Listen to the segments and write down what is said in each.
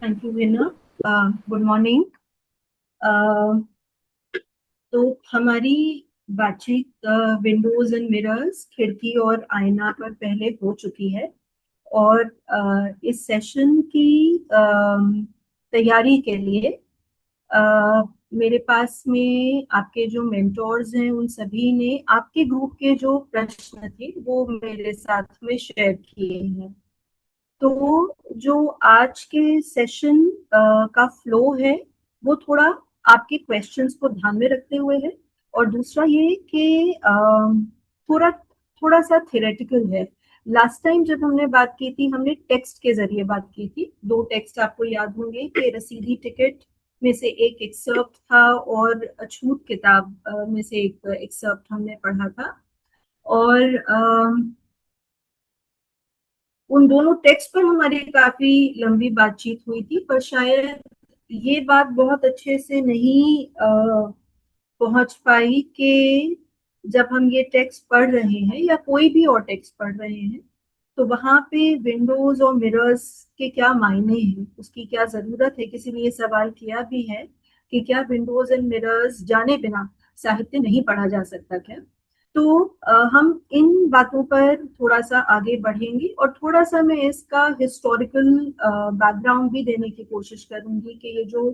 Thank you winner. Good morning. तो हमारी बातचीत विंडोज एंड मिरर्स, खिड़की और आईना पर पहले हो चुकी है। और इस सेशन की तैयारी के लिए अ, मेरे पास में आपके जो मेंटोर्स हैं उन सभी ने आपके ग्रुप के जो प्रश्न थे वो मेरे साथ में शेयर किए हैं। तो जो आज के सेशन का फ्लो है वो थोड़ा आपके क्वेश्चंस को ध्यान में रखते हुए है। और दूसरा ये कि थोड़ा थोड़ा सा थ्योरेटिकल है। लास्ट टाइम जब हमने बात की थी हमने टेक्स्ट के जरिए बात की थी। दो टेक्स्ट आपको याद होंगे कि रसीदी टिकट में से एक एक्सर्प्ट था और अछूत किताब में से एक एक्सर्प्ट हमने पढ़ा था। और उन दोनों टेक्स्ट पर हमारी काफी लंबी बातचीत हुई थी, पर शायद ये बात बहुत अच्छे से नहीं पहुंच पाई कि जब हम ये टेक्स्ट पढ़ रहे हैं या कोई भी और टेक्स्ट पढ़ रहे हैं तो वहां पे विंडोज और मिरर्स के क्या मायने हैं, उसकी क्या जरूरत है। किसी ने ये सवाल किया भी है कि क्या विंडोज एंड मिरर्स जाने बिना साहित्य नहीं पढ़ा जा सकता क्या। तो हम इन बातों पर थोड़ा सा आगे बढ़ेंगे और थोड़ा सा मैं इसका हिस्टोरिकल बैकग्राउंड भी देने की कोशिश करूंगी कि ये जो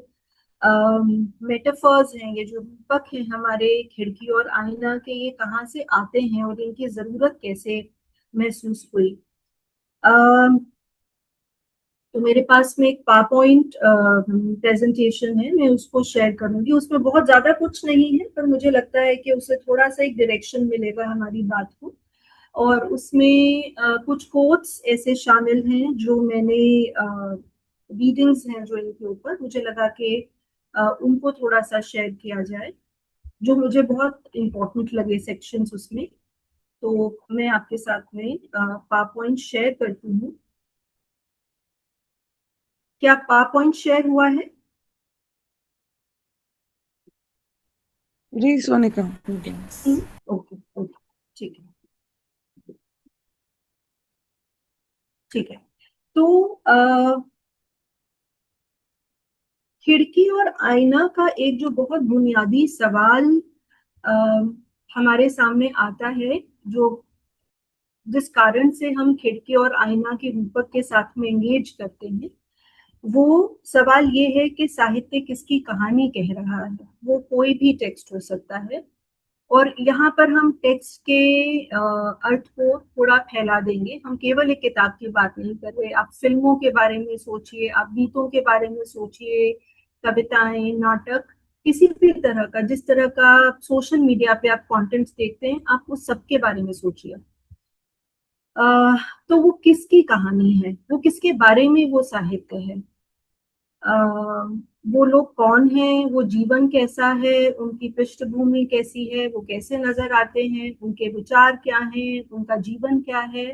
मेटाफर्स हैं, ये जो रूपक हैं हमारे खिड़की और आईना के, ये कहाँ से आते हैं और इनकी जरूरत कैसे महसूस हुई। अम, तो मेरे पास में एक पावर पॉइंट प्रेजेंटेशन है, मैं उसको शेयर करूंगी। उसमें बहुत ज्यादा कुछ नहीं है पर मुझे लगता है कि उससे थोड़ा सा एक डायरेक्शन मिलेगा हमारी बात को। और उसमें कुछ कोट्स ऐसे शामिल हैं जो मैंने रीडिंग्स हैं जो इनके ऊपर मुझे लगा कि उनको थोड़ा सा शेयर किया जाए, जो मुझे बहुत इम्पोर्टेंट लगे सेक्शंस उसमें। तो मैं आपके साथ में पावर पॉइंट शेयर करती हूँ। क्या पावर पॉइंट शेयर हुआ है? जी सोनिका, हो गया। ओके ओके, ठीक है। ठीक है। तो खिड़की और आईना का एक जो बहुत बुनियादी सवाल अ, हमारे सामने आता है, जो जिस कारण से हम खिड़की और आईना के रूपक के साथ में एंगेज करते हैं, वो सवाल ये है कि साहित्य किसकी कहानी कह रहा है। वो कोई भी टेक्स्ट हो सकता है। और यहाँ पर हम टेक्स्ट के अर्थ को थोड़ा फैला देंगे। हम केवल एक किताब की बात नहीं कर रहे। आप फिल्मों के बारे में सोचिए, आप गीतों के बारे में सोचिए, कविताएं, नाटक, किसी भी तरह का, जिस तरह का सोशल मीडिया पे आप कंटेंट्स देखते हैं, आप उस सब के बारे में सोचिए। तो वो किसकी कहानी है, वो किसके बारे में वो साहित्य है। वो लोग कौन हैं, वो जीवन कैसा है, उनकी पृष्ठभूमि कैसी है, वो कैसे नजर आते हैं, उनके विचार क्या हैं, उनका जीवन क्या है,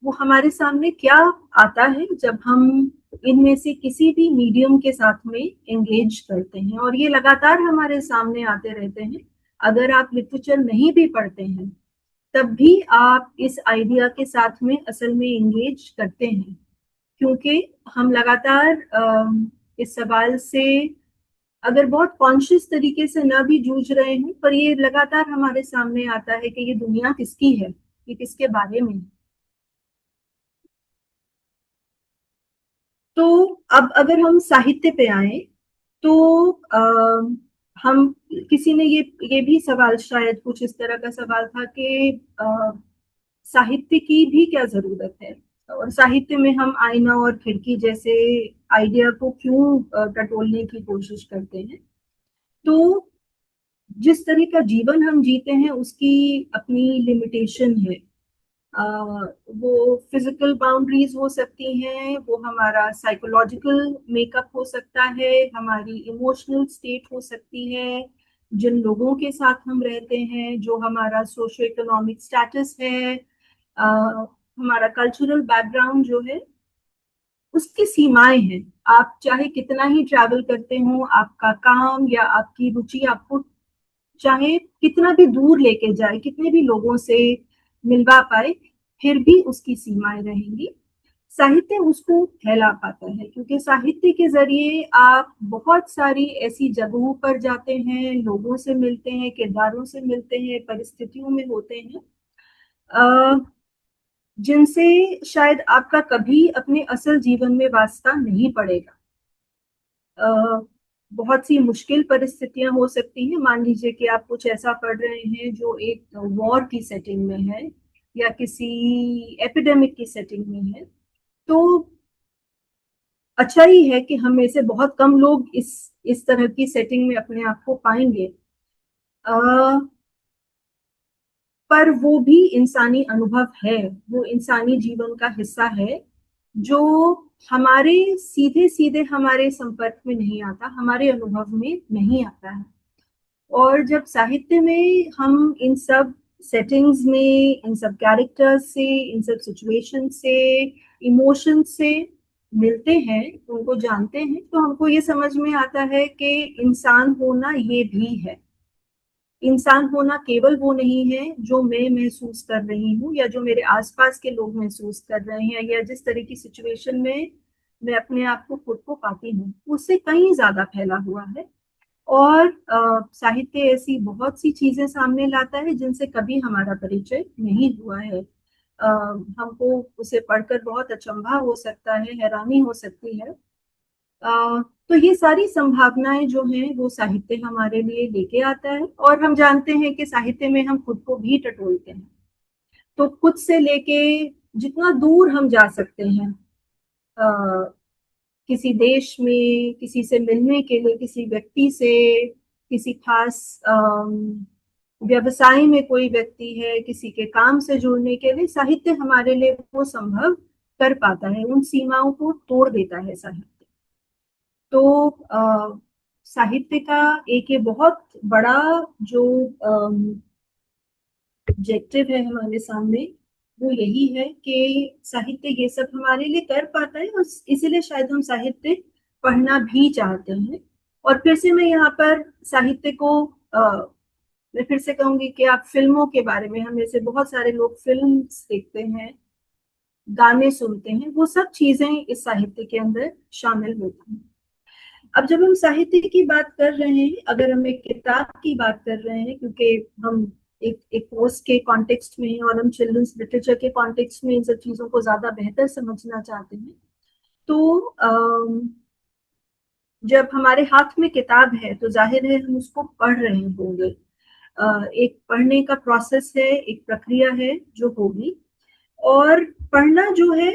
वो हमारे सामने क्या आता है जब हम इनमें से किसी भी मीडियम के साथ में एंगेज करते हैं। और ये लगातार हमारे सामने आते रहते हैं। अगर आप लिटरेचर नहीं भी पढ़ते हैं तब भी आप इस आइडिया के साथ में असल में एंगेज करते हैं, क्योंकि हम लगातार इस सवाल से, अगर बहुत कॉन्शियस तरीके से ना भी जूझ रहे हैं, पर ये लगातार हमारे सामने आता है कि ये दुनिया किसकी है, ये किसके बारे में है। तो अब अगर हम साहित्य पे आए तो हम, किसी ने ये भी सवाल, शायद कुछ इस तरह का सवाल था कि साहित्य की भी क्या जरूरत है, और साहित्य में हम आईना और खिड़की जैसे आइडिया को क्यों टटोलने की कोशिश करते हैं। तो जिस तरह का जीवन हम जीते हैं उसकी अपनी लिमिटेशन है। अ, वो फिजिकल बाउंड्रीज हो सकती हैं, वो हमारा साइकोलॉजिकल मेकअप हो सकता है, हमारी इमोशनल स्टेट हो सकती है, जिन लोगों के साथ हम रहते हैं, जो हमारा सोशो इकोनॉमिक स्टेटस है, हमारा कल्चरल बैकग्राउंड जो है, उसकी सीमाएं हैं। आप चाहे कितना ही ट्रैवल करते हो, आपका काम या आपकी रुचि आपको चाहे कितना भी दूर लेके जाए, कितने भी लोगों से मिलवा पाए, फिर भी उसकी सीमाएं रहेंगी। साहित्य उसको फैला पाता है, क्योंकि साहित्य के जरिए आप बहुत सारी ऐसी जगहों पर जाते हैं, लोगों से मिलते हैं, किरदारों से मिलते हैं, परिस्थितियों में होते हैं, जिनसे शायद आपका कभी अपने असल जीवन में वास्ता नहीं पड़ेगा। बहुत सी मुश्किल परिस्थितियां हो सकती हैं। मान लीजिए कि आप कुछ ऐसा पढ़ रहे हैं जो एक वॉर की सेटिंग में है या किसी एपिडेमिक की सेटिंग में है, तो अच्छा ही है कि हम में से बहुत कम लोग इस तरह की सेटिंग में अपने आप को पाएंगे। पर वो भी इंसानी अनुभव है, वो इंसानी जीवन का हिस्सा है, जो हमारे सीधे सीधे हमारे संपर्क में नहीं आता, हमारे अनुभव में नहीं आता है। और जब साहित्य में हम इन सब सेटिंग्स में, इन सब कैरेक्टर्स से, इन सब सिचुएशन से, इमोशन से मिलते हैं, उनको जानते हैं, तो हमको ये समझ में आता है कि इंसान होना ये भी है। इंसान होना केवल वो नहीं है जो मैं महसूस कर रही हूँ या जो मेरे आसपास के लोग महसूस कर रहे हैं, या जिस तरह की सिचुएशन में मैं अपने आप को खुद को पाती हूँ, उससे कहीं ज्यादा फैला हुआ है। और साहित्य ऐसी बहुत सी चीजें सामने लाता है जिनसे कभी हमारा परिचय नहीं हुआ है। हमको उसे पढ़कर बहुत अचंभा हो सकता है, हैरानी हो सकती है। तो ये सारी संभावनाएं जो हैं वो साहित्य हमारे लिए लेके आता है। और हम जानते हैं कि साहित्य में हम खुद को भी टटोलते हैं, तो खुद से लेके जितना दूर हम जा सकते हैं, किसी देश में किसी से मिलने के लिए, किसी व्यक्ति से, किसी खास व्यवसाय में कोई व्यक्ति है, किसी के काम से जुड़ने के लिए साहित्य हमारे लिए वो संभव कर पाता है, उन सीमाओं को तोड़ देता है साहित्य। तो साहित्य का एक ये बहुत बड़ा जो ऑब्जेक्टिव है हमारे सामने, वो यही है कि साहित्य ये सब हमारे लिए कर पाता है, और इसीलिए शायद हम साहित्य पढ़ना भी चाहते हैं। और फिर से मैं यहाँ पर साहित्य को मैं फिर से कहूंगी कि आप फिल्मों के बारे में, हम में से बहुत सारे लोग फिल्म देखते हैं, गाने सुनते हैं, वो सब चीजें इस साहित्य के अंदर शामिल होती हैं। अब जब हम साहित्य की बात कर रहे हैं, अगर हम एक किताब की बात कर रहे हैं, क्योंकि हम एक कोर्स के कॉन्टेक्स्ट में और हम चिल्ड्रंस लिटरेचर के कॉन्टेक्स्ट में इन सब चीजों को ज्यादा बेहतर समझना चाहते हैं, तो जब हमारे हाथ में किताब है तो जाहिर है हम उसको पढ़ रहे होंगे। एक पढ़ने का प्रोसेस है, एक प्रक्रिया है जो होगी। और पढ़ना जो है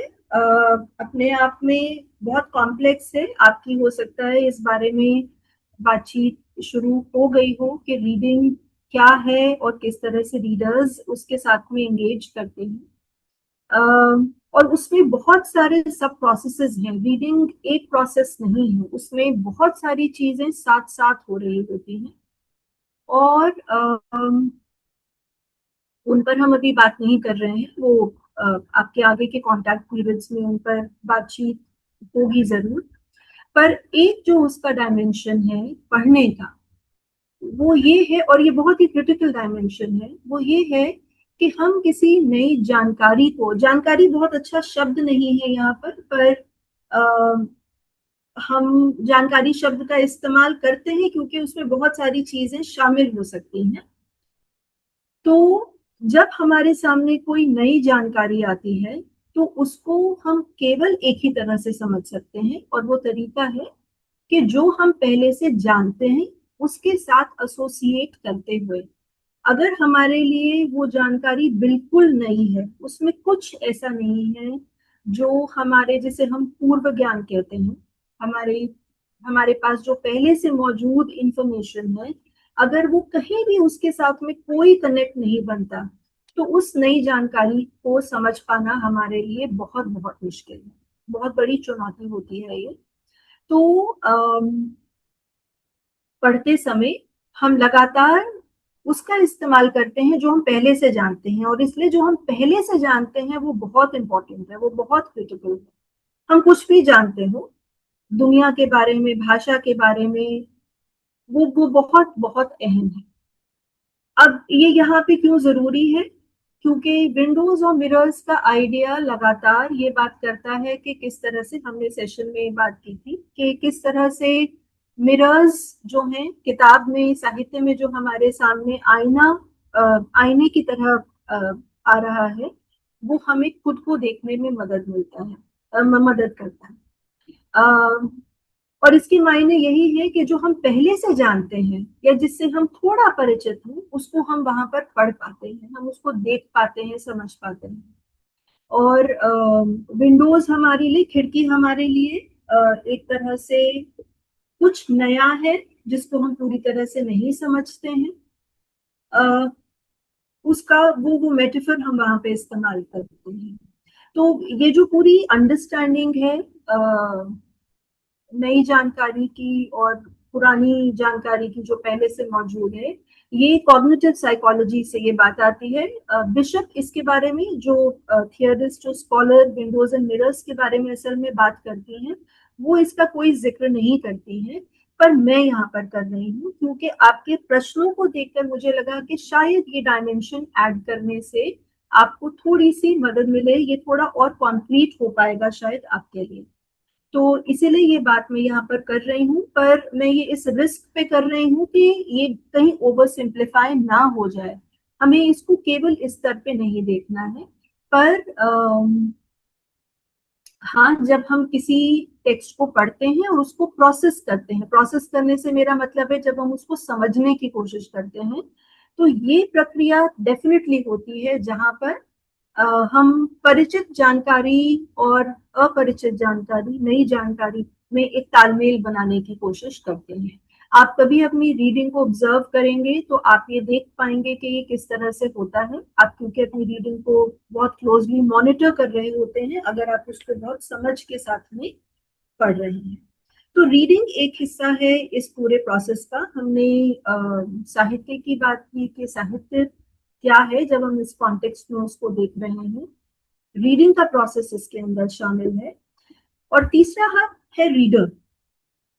अपने आप में बहुत कॉम्प्लेक्स है। आपकी हो सकता है इस बारे में बातचीत शुरू हो गई हो कि रीडिंग क्या है और किस तरह से रीडर्स उसके साथ में एंगेज करते हैं। और उसमें बहुत सारे सब प्रोसेसेस हैं, रीडिंग एक प्रोसेस नहीं है, उसमें बहुत सारी चीजें साथ साथ हो रही होती हैं। और उन पर हम अभी बात नहीं कर रहे हैं, वो आपके आगे के कॉन्टैक्ट पीरियड्स में उन पर बातचीत होगी जरूर। पर एक जो उसका डायमेंशन है पढ़ने का, वो ये है, और ये बहुत ही क्रिटिकल डायमेंशन है, वो ये है कि हम किसी नई जानकारी को, जानकारी बहुत अच्छा शब्द नहीं है यहाँ पर हम जानकारी शब्द का इस्तेमाल करते हैं क्योंकि उसमें बहुत सारी चीजें शामिल हो सकती हैं। तो जब हमारे सामने कोई नई जानकारी आती है, तो उसको हम केवल एक ही तरह से समझ सकते हैं, और वो तरीका है कि जो हम पहले से जानते हैं उसके साथ एसोसिएट करते हुए। अगर हमारे लिए वो जानकारी बिल्कुल नई है, उसमें कुछ ऐसा नहीं है जो हमारे, जैसे हम पूर्व ज्ञान कहते हैं, हमारे हमारे पास जो पहले से मौजूद इंफॉर्मेशन है, अगर वो कहीं भी उसके साथ में कोई कनेक्ट नहीं बनता, तो उस नई जानकारी को समझ पाना हमारे लिए बहुत बहुत मुश्किल है, बहुत बड़ी चुनौती होती है ये। तो पढ़ते समय हम लगातार उसका इस्तेमाल करते हैं जो हम पहले से जानते हैं, और इसलिए जो हम पहले से जानते हैं वो बहुत इंपॉर्टेंट है, वो बहुत क्रिटिकल है। हम कुछ भी जानते हो दुनिया के बारे में, भाषा के बारे में, वो बहुत बहुत अहम है। अब ये यहाँ पे क्यों जरूरी है? क्योंकि विंडोज और मिरर्स का आइडिया लगातार ये बात करता है कि किस तरह से, हमने सेशन में बात की थी कि किस तरह से मिरर्स जो हैं किताब में, साहित्य में जो हमारे सामने आईना, आईने की तरह आ रहा है, वो हमें खुद को देखने में मदद मिलता है, मदद करता है। अ, और इसके मायने यही है कि जो हम पहले से जानते हैं या जिससे हम थोड़ा परिचित हैं, उसको हम वहां पर पढ़ पाते हैं, हम उसको देख पाते हैं, समझ पाते हैं। और विंडोज हमारे लिए, खिड़की हमारे लिए एक तरह से कुछ नया है जिसको हम पूरी तरह से नहीं समझते हैं। अ, उसका वो मेटाफर हम वहां पे इस्तेमाल करते हैं। तो ये जो पूरी अंडरस्टैंडिंग है नई जानकारी की और पुरानी जानकारी की जो पहले से मौजूद है, ये कॉग्निटिव साइकोलॉजी से ये बात आती है। बिशप इसके बारे में, जो थियरिस्ट, जो स्कॉलर विंडोज एंड मिरर्स के बारे में असल में बात करती हैं, वो इसका कोई जिक्र नहीं करती हैं, पर मैं यहाँ पर कर रही हूँ क्योंकि आपके प्रश्नों को देखकर मुझे लगा कि शायद ये डायमेंशन ऐड करने से आपको थोड़ी सी मदद मिले, ये थोड़ा और कॉन्क्रीट हो पाएगा शायद आपके लिए। तो इसीलिए ये बात मैं यहाँ पर कर रही हूँ, पर मैं ये इस रिस्क पे कर रही हूँ कि ये कहीं ओवर सिंप्लीफाई ना हो जाए। हमें इसको केवल इस स्तर पे नहीं देखना है, पर हाँ, जब हम किसी टेक्स्ट को पढ़ते हैं और उसको प्रोसेस करते हैं, प्रोसेस करने से मेरा मतलब है जब हम उसको समझने की कोशिश करते हैं, तो ये प्रक्रिया डेफिनेटली होती है जहां पर हम परिचित जानकारी और अपरिचित जानकारी, नई जानकारी में एक तालमेल बनाने की कोशिश करते हैं। आप कभी अपनी रीडिंग को ऑब्जर्व करेंगे तो आप ये देख पाएंगे कि ये किस तरह से होता है। आप क्योंकि अपनी रीडिंग को बहुत क्लोजली मॉनिटर कर रहे होते हैं, अगर आप उसको बहुत समझ के साथ में पढ़ रहे हैं। तो रीडिंग एक हिस्सा है इस पूरे प्रोसेस का। हमने साहित्य की बात की कि साहित्य क्या है जब हम इस कॉन्टेक्स्ट में उसको देख रहे हैं। रीडिंग का प्रोसेस इसके अंदर शामिल है। और तीसरा हाथ है रीडर,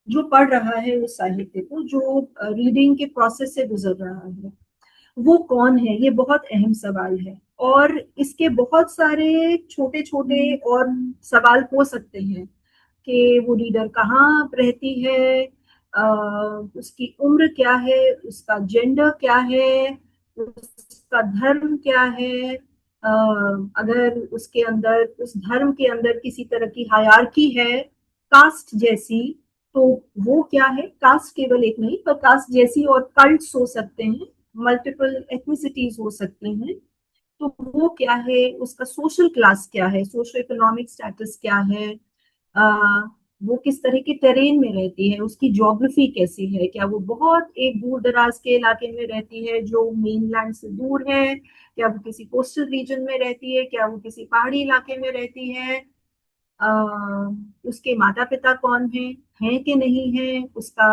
जो पढ़ रहा है उस साहित्य को, जो रीडिंग के प्रोसेस से गुजर रहा है। वो कौन है, ये बहुत अहम सवाल है। और इसके बहुत सारे छोटे छोटे और सवाल हो सकते हैं कि वो रीडर कहाँ रहती है, उसकी उम्र क्या है, उसका जेंडर क्या है, उसका धर्म क्या है, अगर उसके अंदर, उस धर्म के अंदर किसी तरह की हायरार्की है कास्ट जैसी, तो वो क्या है। कास्ट केवल एक नहीं, पर कास्ट जैसी और कल्ट्स हो सकते हैं, मल्टीपल एथनिसिटीज हो सकती हैं, तो वो क्या है। उसका सोशल क्लास क्या है, सोशो इकोनॉमिक स्टेटस क्या है, आ, वो किस तरह के टेरेन में रहती है, उसकी ज्योग्राफी कैसी है, क्या वो बहुत एक दूर दराज के इलाके में रहती है जो मेनलैंड से दूर है, क्या वो किसी कोस्टल रीजन में रहती है, क्या वो किसी पहाड़ी इलाके में रहती है, उसके माता पिता कौन है कि नहीं है, उसका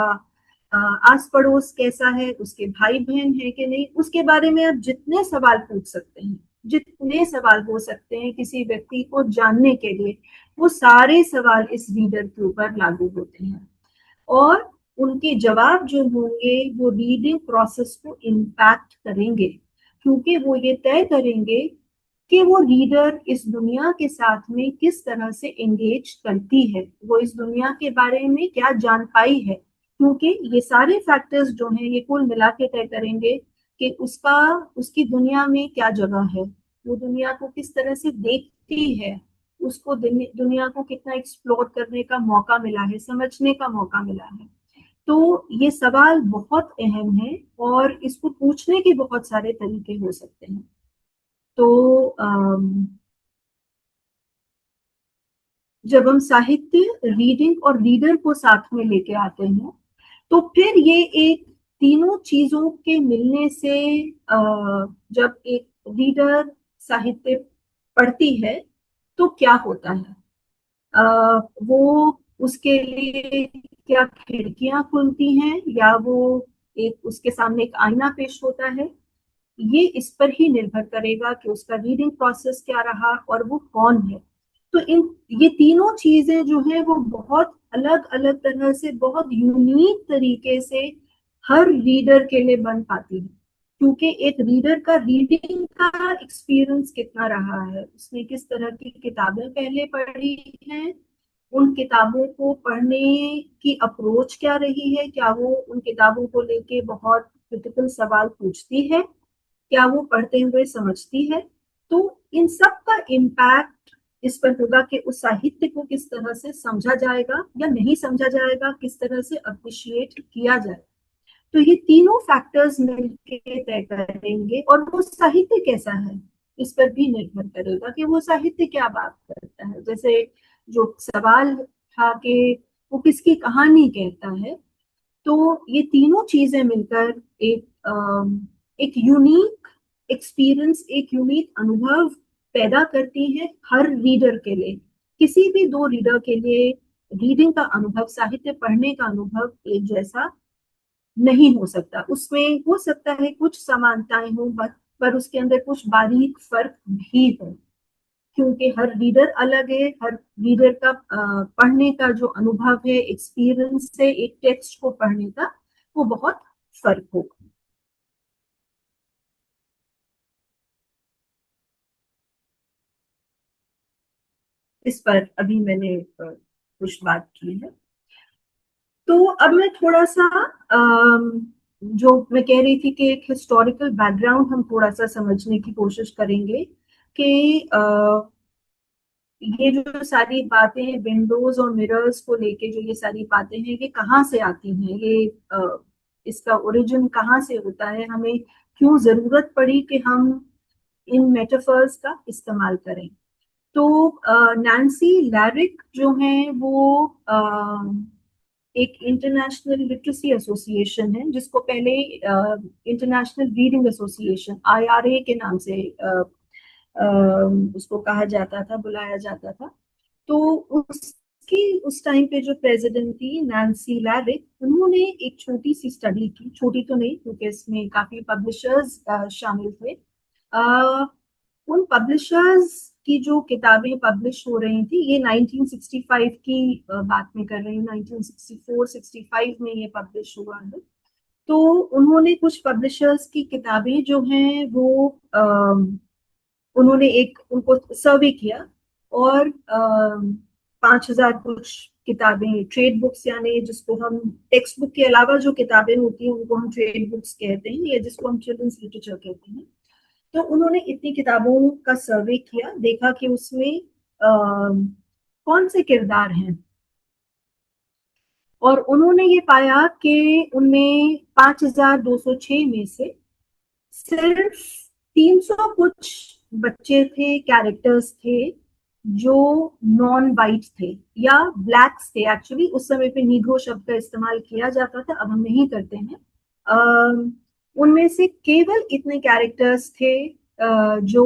आस पड़ोस कैसा है, उसके भाई बहन है कि नहीं, उसके बारे में आप जितने सवाल पूछ सकते हैं, जितने सवाल हो सकते हैं किसी व्यक्ति को जानने के लिए, वो सारे सवाल इस रीडर के ऊपर लागू होते हैं। और उनके जवाब जो होंगे वो रीडिंग प्रोसेस को इम्पैक्ट करेंगे, क्योंकि वो ये तय करेंगे कि वो रीडर इस दुनिया के साथ में किस तरह से एंगेज करती है, वो इस दुनिया के बारे में क्या जान पाई है। क्योंकि ये सारे फैक्टर्स जो हैं ये कुल मिला के तय करेंगे कि उसका, उसकी दुनिया में क्या जगह है, वो दुनिया को किस तरह से देखती है, उसको दुनिया को कितना एक्सप्लोर करने का मौका मिला है, समझने का मौका मिला है। तो ये सवाल बहुत अहम है और इसको पूछने के बहुत सारे तरीके हो सकते हैं। तो जब हम साहित्य, रीडिंग और रीडर को साथ में लेके आते हैं, तो फिर ये एक तीनों चीजों के मिलने से जब एक रीडर साहित्य पढ़ती है तो क्या होता है। वो, उसके लिए क्या खिड़कियां खुलती हैं या वो एक, उसके सामने एक आईना पेश होता है, ये इस पर ही निर्भर करेगा कि उसका रीडिंग प्रोसेस क्या रहा और वो कौन है। तो इन, ये तीनों चीजें जो है वो बहुत अलग अलग तरह से, बहुत यूनिक तरीके से हर रीडर के लिए बन पाती है। क्योंकि एक रीडर का रीडिंग का एक्सपीरियंस कितना रहा है, उसने किस तरह की किताबें पहले पढ़ी हैं, उन किताबों को पढ़ने की अप्रोच क्या रही है, क्या वो उन किताबों को लेके बहुत क्रिटिकल सवाल पूछती है, क्या वो पढ़ते हुए समझती है। तो इन सब का इम्पैक्ट इस पर होगा कि उस साहित्य को किस तरह से समझा जाएगा या नहीं समझा जाएगा, किस तरह से अप्रिशिएट किया जाए। तो ये तीनों फैक्टर्स मिलके तय करेंगे, और वो साहित्य कैसा है इस पर भी निर्भर करेगा कि वो साहित्य क्या बात करता है। जैसे जो सवाल था कि वो किसकी कहानी कहता है, तो ये तीनों चीजें मिलकर एक यूनिक एक्सपीरियंस, एक यूनिक अनुभव पैदा करती हैं हर रीडर के लिए। किसी भी दो रीडर के लिए रीडिंग का अनुभव, साहित्य पढ़ने का अनुभव एक जैसा नहीं हो सकता। उसमें हो सकता है कुछ समानताएं हो, पर उसके अंदर कुछ बारीक फर्क भी हो, क्योंकि हर रीडर अलग है। हर रीडर का पढ़ने का जो अनुभव है, एक्सपीरियंस है एक टेक्स्ट को पढ़ने का, वो बहुत फर्क होगा। इस पर अभी मैंने कुछ बात की है। तो अब मैं थोड़ा सा जो मैं कह रही थी कि एक हिस्टोरिकल बैकग्राउंड हम थोड़ा सा समझने की कोशिश करेंगे कि ये जो सारी बातें विंडोज और मिरर्स को लेके, जो ये सारी बातें हैं, ये कहाँ से आती हैं, ये इसका ओरिजिन कहाँ से होता है, हमें क्यों जरूरत पड़ी कि हम इन मेटाफर्स का इस्तेमाल करें। तो नैन्सी लैरिक जो है वो एक इंटरनेशनल लिटरेसी एसोसिएशन है, जिसको पहले इंटरनेशनल रीडिंग एसोसिएशन IRA के नाम से उसको कहा जाता था, बुलाया जाता था। तो उसकी उस टाइम पे जो प्रेसिडेंट थी नैन्सी लैरिक, उन्होंने एक छोटी सी स्टडी की, छोटी तो नहीं क्योंकि इसमें काफी पब्लिशर्स शामिल थे। उन पब्लिशर्स की जो किताबें पब्लिश हो रही थी, ये 1965 की बात में कर रही हूँ, 1964-65 में ये पब्लिश हुआ है। तो उन्होंने कुछ पब्लिशर्स की किताबें जो हैं वो उन्होंने एक उनको सर्वे किया, और 5,000 कुछ किताबें, ट्रेड बुक्स, यानी जिसको हम टेक्स्ट बुक के अलावा जो किताबें होती हैं उनको हम ट्रेड बुक्स कहते हैं, या जिसको हम चिल्ड्रंस लिटरेचर कहते हैं। तो उन्होंने इतनी किताबों का सर्वे किया, देखा कि उसमें कौन से किरदार हैं, और उन्होंने ये पाया कि उनमें 5,206 में से सिर्फ 300 कुछ बच्चे थे, कैरेक्टर्स थे जो नॉन वाइट थे या ब्लैक्स थे। एक्चुअली उस समय पे नीग्रो शब्द का इस्तेमाल किया जाता था, अब हम नहीं करते हैं। उनमें से केवल इतने कैरेक्टर्स थे जो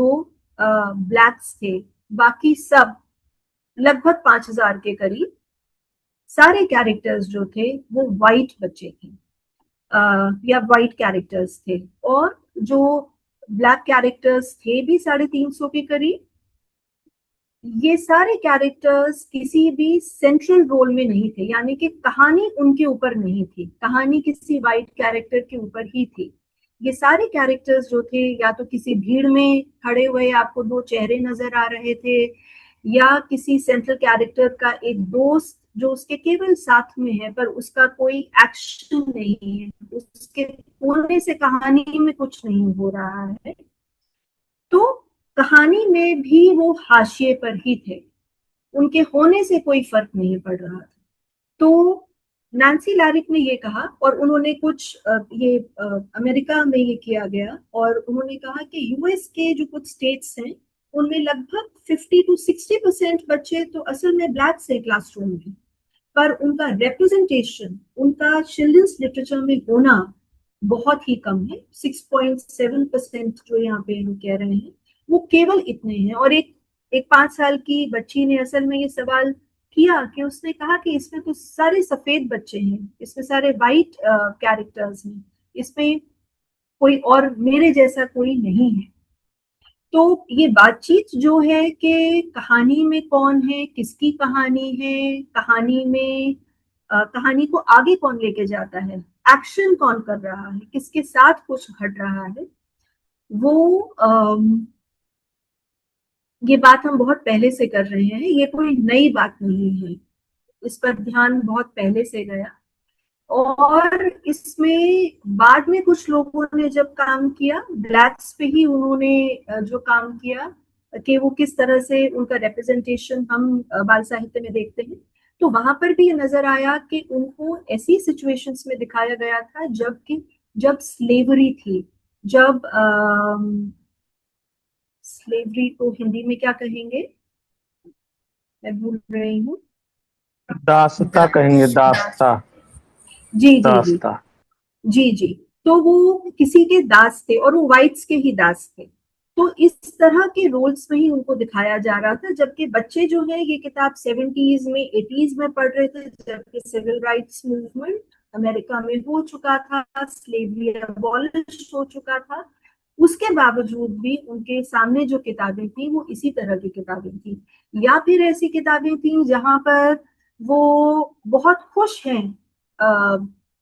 ब्लैक्स थे। बाकी सब, लगभग 5,000 के करीब, सारे कैरेक्टर्स जो थे वो वाइट बच्चे थे, या वाइट कैरेक्टर्स थे। और जो ब्लैक कैरेक्टर्स थे भी 350 के करीब। ये सारे कैरेक्टर्स किसी भी सेंट्रल रोल में नहीं थे, यानी कि कहानी उनके ऊपर नहीं थी, कहानी किसी वाइट कैरेक्टर के ऊपर ही थी। ये सारे कैरेक्टर्स जो थे, या तो किसी भीड़ में खड़े हुए आपको दो चेहरे नजर आ रहे थे, या किसी सेंट्रल कैरेक्टर का एक दोस्त जो उसके केवल साथ में है पर उसका कोई एक्शन नहीं है, उसके होने से कहानी में कुछ नहीं हो रहा है। तो कहानी में भी वो हाशिए पर ही थे, उनके होने से कोई फर्क नहीं पड़ रहा था। तो नैन्सी लैरिक ने ये कहा, और उन्होंने कुछ ये अमेरिका में ये किया गया, और उन्होंने कहा कि यूएस के जो कुछ स्टेट्स हैं उनमें लगभग 50 to 60% बच्चे तो असल में ब्लैक से क्लासरूम में, पर उनका रिप्रेजेंटेशन, उनका चिल्ड्रंस लिटरेचर में होना बहुत ही कम है। 6.7% जो यहाँ पे हम कह रहे हैं वो केवल इतने हैं। और एक एक 5 साल की बच्ची ने असल में ये सवाल किया कि उसने कहा कि इसमें तो सारे सफेद बच्चे हैं, इसमें सारे वाइट कैरेक्टर्स हैं, इसमें कोई और मेरे जैसा कोई नहीं है। तो ये बातचीत जो है कि कहानी में कौन है, किसकी कहानी है, कहानी में कहानी को आगे कौन लेके जाता है, एक्शन कौन कर रहा है, किसके साथ कुछ घट रहा है, वो ये बात हम बहुत पहले से कर रहे हैं, ये कोई नई बात नहीं है। इस पर ध्यान बहुत पहले से गया, और इसमें बाद में कुछ लोगों ने जब काम किया, ब्लैक्स पे ही उन्होंने जो काम किया कि वो किस तरह से उनका रिप्रेजेंटेशन हम बाल साहित्य में देखते हैं, तो वहां पर भी ये नजर आया कि उनको ऐसी सिचुएशंस में दिखाया गया था जब स्लेवरी थी, जब स्लेवरी को हिंदी में क्या कहेंगे, मैं भूल रही हूँ। दासता कहेंगे, दासता। जी जी जी दासता। जी जी। तो वो किसी के दास थे और वो वाइट्स के ही दास थे। तो इस तरह के रोल्स में ही उनको दिखाया जा रहा था, जबकि बच्चे जो है ये किताब 70s में 80s में पढ़ रहे थे, जबकि सिविल राइट्स मूवमेंट अमेरिका में हो चुका था, स्लेवरी अबॉलिश हो चुका था। उसके बावजूद भी उनके सामने जो किताबें थी वो इसी तरह की किताबें थी, या फिर ऐसी किताबें थी जहां पर वो बहुत खुश हैं,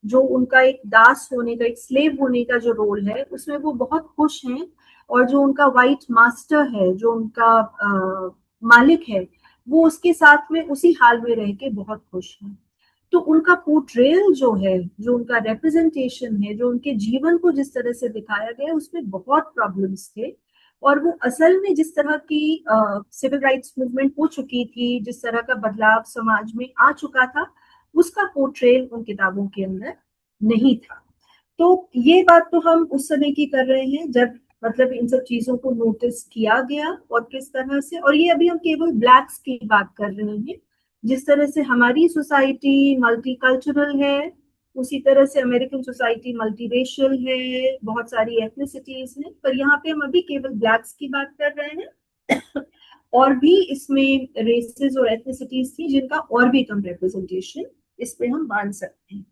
जो उनका एक दास होने का, एक स्लेव होने का जो रोल है उसमें वो बहुत खुश हैं, और जो उनका वाइट मास्टर है, जो उनका मालिक है, वो उसके साथ में उसी हाल में रह के बहुत खुश हैं। तो उनका पोर्ट्रेयल जो है, जो उनका रिप्रेजेंटेशन है, जो उनके जीवन को जिस तरह से दिखाया गया, उसमें बहुत प्रॉब्लम्स थे। और वो असल में जिस तरह की सिविल राइट्स मूवमेंट हो चुकी थी, जिस तरह का बदलाव समाज में आ चुका था, उसका पोर्ट्रेयल उन किताबों के अंदर नहीं था। तो ये बात तो हम उस समय की कर रहे हैं जब मतलब इन सब चीजों को नोटिस किया गया, और किस तरह से, और ये अभी हम केवल ब्लैक्स की बात कर रहे हैं। जिस तरह से हमारी सोसाइटी मल्टीकल्चरल है, उसी तरह से अमेरिकन सोसाइटी मल्टीरेशियल है, बहुत सारी एथनिसिटीज हैं, पर यहाँ पे हम अभी केवल ब्लैक्स की बात कर रहे हैं। और भी इसमें रेसेस और एथनिसिटीज थी जिनका और भी कम रिप्रेजेंटेशन इस पे हम मान सकते हैं।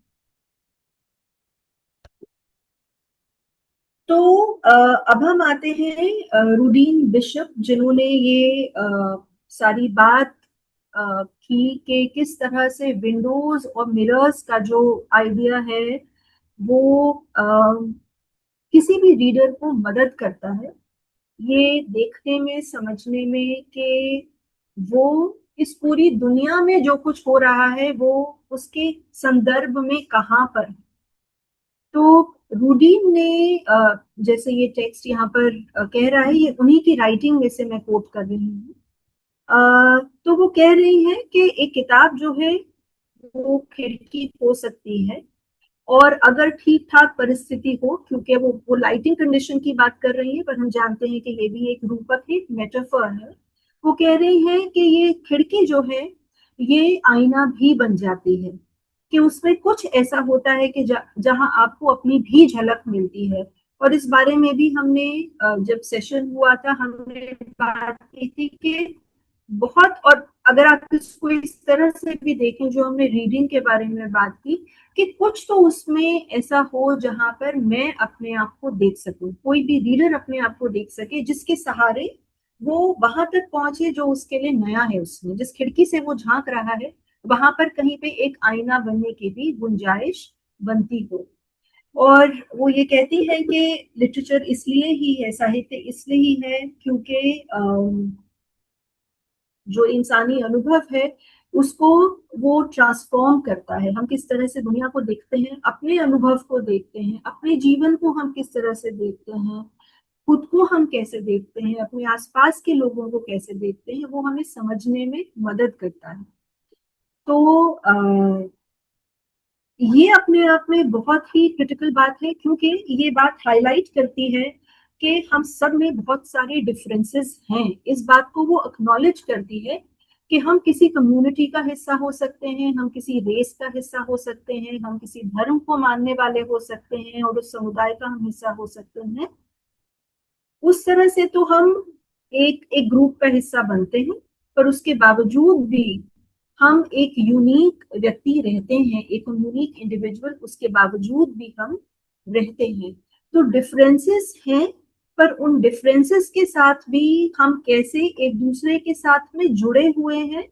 तो अब हम आते हैं रूडीन बिशप, जिन्होंने ये सारी बात की कि किस तरह से विंडोज और मिरर्स का जो आइडिया है वो किसी भी रीडर को मदद करता है ये देखने में, समझने में कि वो इस पूरी दुनिया में जो कुछ हो रहा है वो उसके संदर्भ में कहाँ पर है। तो रूडीन ने जैसे ये टेक्स्ट यहाँ पर कह रहा है, ये उन्हीं की राइटिंग में से मैं कोट कर रही हूँ। तो वो कह रही हैं कि एक किताब जो है वो खिड़की हो सकती है, और अगर ठीक ठाक परिस्थिति हो, क्योंकि वो लाइटिंग कंडीशन की बात कर रही है, पर हम जानते हैं कि ये भी एक रूपक है, मेटाफर है। वो कह रही है कि ये खिड़की जो है ये आईना भी बन जाती है, कि उसमें कुछ ऐसा होता है कि जहां आपको अपनी भी झलक मिलती है। और इस बारे में भी हमने जब सेशन हुआ था हमने बात की थी कि बहुत, और अगर आप इसको इस तरह से भी देखें जो हमने रीडिंग के बारे में बात की, कि कुछ तो उसमें ऐसा हो जहां पर मैं अपने आप को देख सकूं, कोई भी रीडर अपने आप को देख सके, जिसके सहारे वो वहां तक पहुंचे जो उसके लिए नया है, उसमें जिस खिड़की से वो झांक रहा है वहां पर कहीं पे एक आईना बनने की भी गुंजाइश बनती हो। और वो ये कहती है कि लिटरेचर इसलिए ही है, साहित्य इसलिए ही है क्योंकि जो इंसानी अनुभव है उसको वो ट्रांसफॉर्म करता है। हम किस तरह से दुनिया को देखते हैं, अपने अनुभव को देखते हैं, अपने जीवन को हम किस तरह से देखते हैं, खुद को हम कैसे देखते हैं, अपने आसपास के लोगों को कैसे देखते हैं, वो हमें समझने में मदद करता है। तो ये अपने आप में बहुत ही क्रिटिकल बात है, क्योंकि ये बात हाईलाइट करती है कि हम सब में बहुत सारे डिफरेंसेस हैं। इस बात को वो एक्नॉलेज करती है कि हम किसी कम्युनिटी का हिस्सा हो सकते हैं, हम किसी रेस का हिस्सा हो सकते हैं, हम किसी धर्म को मानने वाले हो सकते हैं, और उस समुदाय का हम हिस्सा हो सकते हैं। उस तरह से तो हम एक एक ग्रुप का हिस्सा बनते हैं, पर उसके बावजूद भी हम एक यूनिक व्यक्ति रहते हैं, एक यूनिक इंडिविजुअल, उसके बावजूद भी हम रहते हैं। तो डिफरेंसेस हैं, पर उन डिफरेंसेस के साथ भी हम कैसे एक दूसरे के साथ में जुड़े हुए हैं,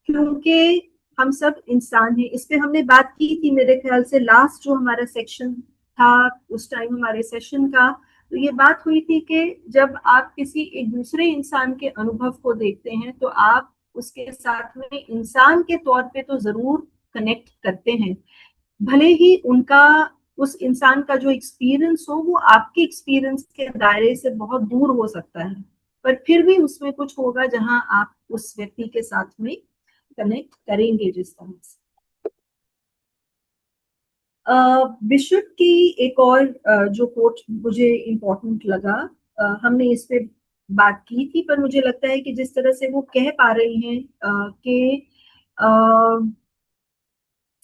क्योंकि हम सब इंसान हैं। इस पे हमने बात की थी मेरे ख्याल से लास्ट जो हमारा सेक्शन था उस टाइम हमारे सेशन का, तो ये बात हुई थी कि जब आप किसी एक दूसरे इंसान के अनुभव को देखते हैं तो आप उसके साथ में इंसान के तौर पे तो जरूर कनेक्ट करते हैं, भले ही उनका उस इंसान का जो एक्सपीरियंस हो वो आपके एक्सपीरियंस के दायरे से बहुत दूर हो सकता है, पर फिर भी उसमें कुछ होगा जहां आप उस व्यक्ति के साथ में कनेक्ट करेंगे जिस तरह से। बिशप की एक और जो कोट मुझे इम्पोर्टेंट लगा, हमने इस पे बात की थी पर मुझे लगता है कि जिस तरह से वो कह पा रही हैं कि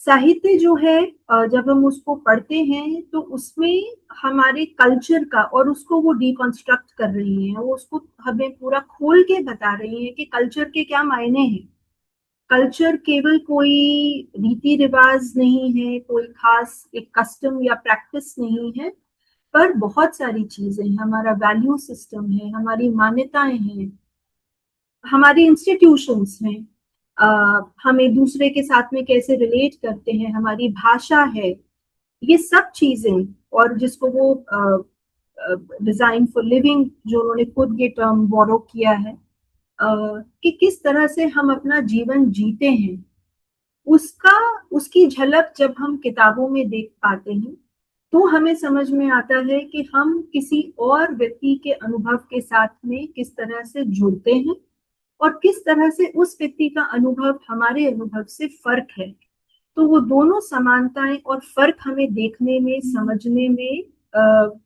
साहित्य जो है जब हम उसको पढ़ते हैं तो उसमें हमारे कल्चर का और उसको वो डिकंस्ट्रक्ट कर रही हैं, वो उसको हमें पूरा खोल के बता रही हैं कि कल्चर के क्या मायने हैं। कल्चर केवल कोई रीति रिवाज नहीं है, कोई खास एक कस्टम या प्रैक्टिस नहीं है, पर बहुत सारी चीजें हैं। हमारा वैल्यू सिस्टम है, हमारी मान्यताएं हैं, हमारी इंस्टीट्यूशंस हैं, हम एक दूसरे के साथ में कैसे रिलेट करते हैं, हमारी भाषा है, ये सब चीजें। और जिसको वो डिजाइन फॉर लिविंग जो उन्होंने खुद ये टर्म बोरो किया है, कि किस तरह से हम अपना जीवन जीते हैं, उसका उसकी झलक जब हम किताबों में देख पाते हैं तो हमें समझ में आता है कि हम किसी और व्यक्ति के अनुभव के साथ में किस तरह से जुड़ते हैं और किस तरह से उस व्यक्ति का अनुभव हमारे अनुभव से फर्क है। तो वो दोनों समानताएं और फर्क हमें देखने में, समझने में,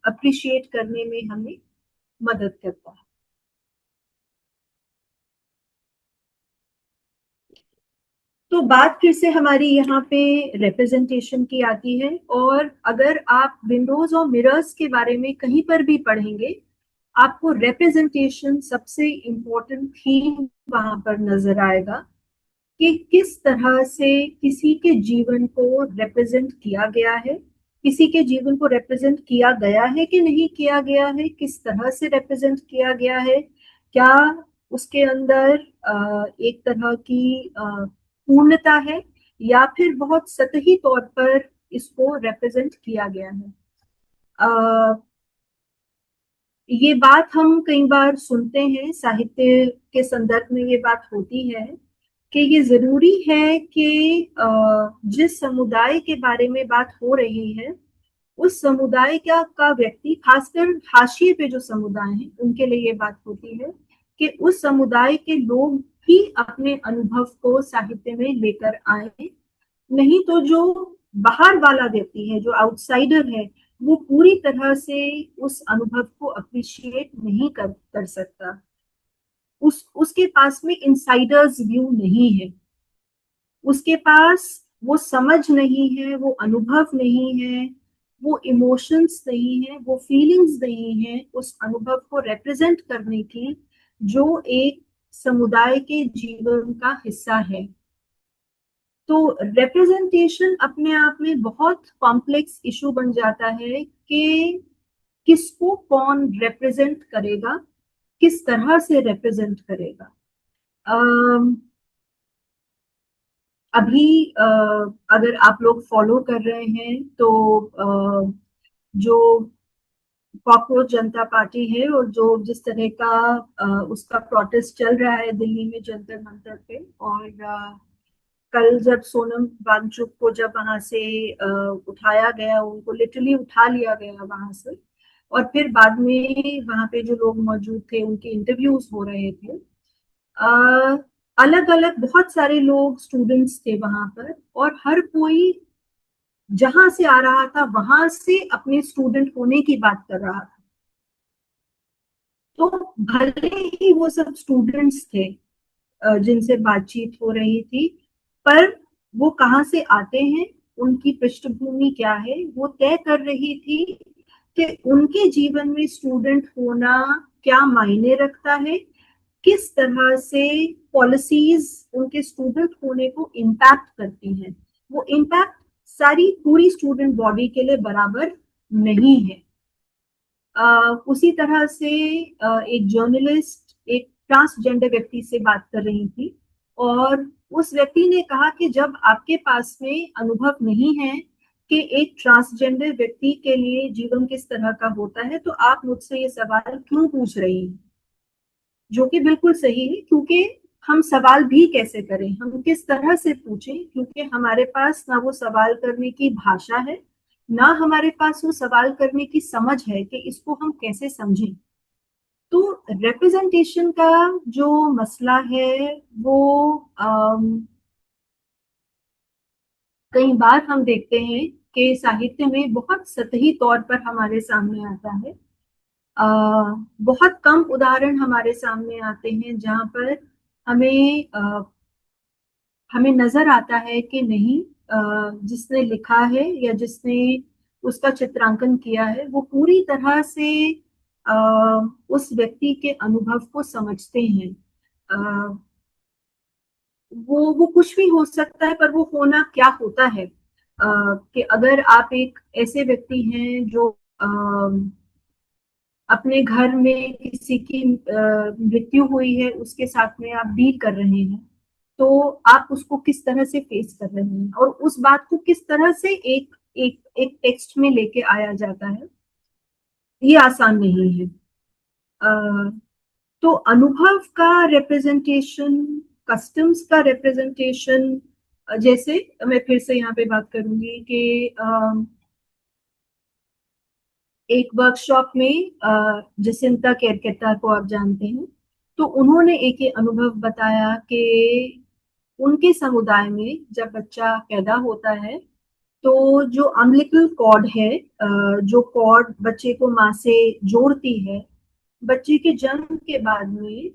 अप्रिशिएट करने में हमें मदद करता है। तो बात फिर से हमारी यहाँ पे रिप्रेजेंटेशन की आती है, और अगर आप विंडोज और मिरर्स के बारे में कहीं पर भी पढ़ेंगे आपको रिप्रेजेंटेशन सबसे इम्पोर्टेंट थीम वहां पर नजर आएगा कि किस तरह से किसी के जीवन को रिप्रेजेंट किया गया है, किसी के जीवन को रिप्रेजेंट किया गया है कि नहीं किया गया है, किस तरह से रिप्रेजेंट किया गया है, क्या उसके अंदर एक तरह की पूर्णता है या फिर बहुत सतही तौर पर इसको रिप्रेजेंट किया गया है। ये बात हम कई बार सुनते हैं, साहित्य के संदर्भ में ये बात होती है कि ये जरूरी है कि जिस समुदाय के बारे में बात हो रही है उस समुदाय का व्यक्ति, खासकर हाशिए पे जो समुदाय हैं उनके लिए ये बात होती है कि उस समुदाय के लोग ही अपने अनुभव को साहित्य में लेकर आए, नहीं तो जो बाहर वाला व्यक्ति है, जो आउटसाइडर है, वो पूरी तरह से उस अनुभव को अप्रिशिएट नहीं कर सकता। उसके पास में इनसाइडर्स व्यू नहीं है, उसके पास वो समझ नहीं है, वो अनुभव नहीं है, वो इमोशंस नहीं है, वो फीलिंग्स नहीं है उस अनुभव को रिप्रेजेंट करने की जो एक समुदाय के जीवन का हिस्सा है। तो रिप्रेजेंटेशन अपने आप में बहुत कॉम्प्लेक्स इशू बन जाता है कि किसको कौन रिप्रेजेंट करेगा, किस तरह से रिप्रेजेंट करेगा। अभी अगर आप लोग फॉलो कर रहे हैं तो जो कॉकरोच जनता पार्टी है और जो जिस तरह का उसका प्रोटेस्ट चल रहा है दिल्ली में जंतर मंतर पे, और कल जब सोनम वांगचुक को जब वहां से उठाया गया, उनको लिटरली उठा लिया गया वहां से, और फिर बाद में वहां पे जो लोग मौजूद थे उनके इंटरव्यूज हो रहे थे, अलग अलग बहुत सारे लोग स्टूडेंट्स थे वहां पर, और हर कोई जहां से आ रहा था वहां से अपने स्टूडेंट होने की बात कर रहा था। तो भले ही वो सब स्टूडेंट्स थे जिनसे बातचीत हो रही थी, पर वो कहाँ से आते हैं, उनकी पृष्ठभूमि क्या है, वो तय कर रही थी कि उनके जीवन में स्टूडेंट होना क्या मायने रखता है, किस तरह से पॉलिसीज उनके स्टूडेंट होने को इम्पैक्ट करती हैं। वो इम्पैक्ट सारी पूरी स्टूडेंट बॉडी के लिए बराबर नहीं है। उसी तरह से एक जर्नलिस्ट एक ट्रांसजेंडर व्यक्ति से बात कर रही थी और उस व्यक्ति ने कहा कि जब आपके पास में अनुभव नहीं है कि एक ट्रांसजेंडर व्यक्ति के लिए जीवन किस तरह का होता है, तो आप मुझसे ये सवाल क्यों पूछ रही हैं? जो कि बिल्कुल सही है, क्योंकि हम सवाल भी कैसे करें, हम किस तरह से पूछें, क्योंकि हमारे पास ना वो सवाल करने की भाषा है, ना हमारे पास वो सवाल करने की समझ है कि इसको हम कैसे समझें। तो रिप्रेजेंटेशन का जो मसला है वो कई बार हम देखते हैं कि साहित्य में बहुत सतही तौर पर हमारे सामने आता है। बहुत कम उदाहरण हमारे सामने आते हैं जहाँ पर हमें हमें नजर आता है कि नहीं, जिसने लिखा है या जिसने उसका चित्रांकन किया है वो पूरी तरह से अ, उस व्यक्ति के अनुभव को समझते हैं। अ, वो कुछ भी हो सकता है, पर वो होना क्या होता है, कि अगर आप एक ऐसे व्यक्ति हैं जो अपने घर में किसी की मृत्यु हुई है, उसके साथ में आप डील कर रहे हैं, तो आप उसको किस तरह से फेस कर रहे हैं और उस बात को किस तरह से एक एक एक टेक्स्ट में लेके आया जाता है, ये आसान नहीं है। तो अनुभव का रिप्रेजेंटेशन, कस्टम्स का रिप्रेजेंटेशन, जैसे मैं फिर से यहाँ पे बात करूंगी कि एक वर्कशॉप में जसिंता केरकेट्टा को आप जानते हैं, तो उन्होंने एक ये अनुभव बताया कि उनके समुदाय में जब बच्चा पैदा होता है तो जो अम्बिलिकल कॉर्ड है, जो कॉर्ड बच्चे को माँ से जोड़ती है, बच्चे के जन्म के बाद में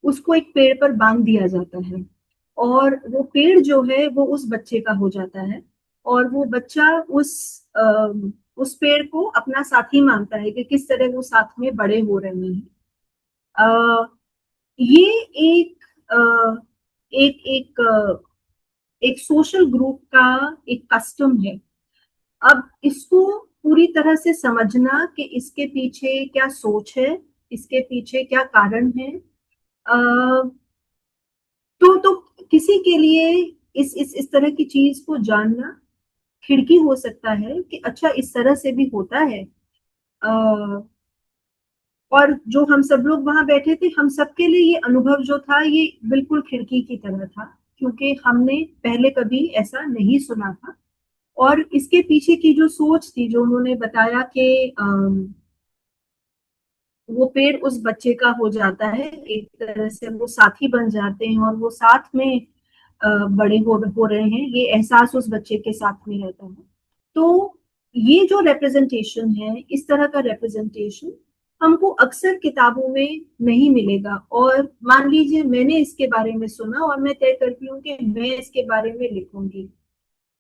उसको एक पेड़ पर बांध दिया जाता है और वो पेड़ जो है वो उस बच्चे का हो जाता है और वो बच्चा उस पेड़ को अपना साथी मानता है कि किस तरह वो साथ में बड़े हो रहे हैं। अ, ये एक एक एक एक सोशल ग्रुप का एक कस्टम है। अब इसको पूरी तरह से समझना कि इसके पीछे क्या सोच है, इसके पीछे क्या कारण है, तो किसी के लिए इस तरह की चीज को जानना खिड़की हो सकता है कि अच्छा इस तरह से भी होता है। और जो हम सब लोग वहां बैठे थे, हम सबके लिए ये अनुभव जो था ये बिल्कुल खिड़की की तरह था, क्योंकि हमने पहले कभी ऐसा नहीं सुना था। और इसके पीछे की जो सोच थी, जो उन्होंने बताया कि वो पेड़ उस बच्चे का हो जाता है, एक तरह से वो साथी बन जाते हैं और वो साथ में बड़े हो रहे हैं, ये एहसास उस बच्चे के साथ में रहता है। तो ये जो रिप्रेजेंटेशन है, इस तरह का रिप्रेजेंटेशन हमको अक्सर किताबों में नहीं मिलेगा। और मान लीजिए मैंने इसके बारे में सुना और मैं तय करती हूँ कि मैं इसके बारे में लिखूंगी,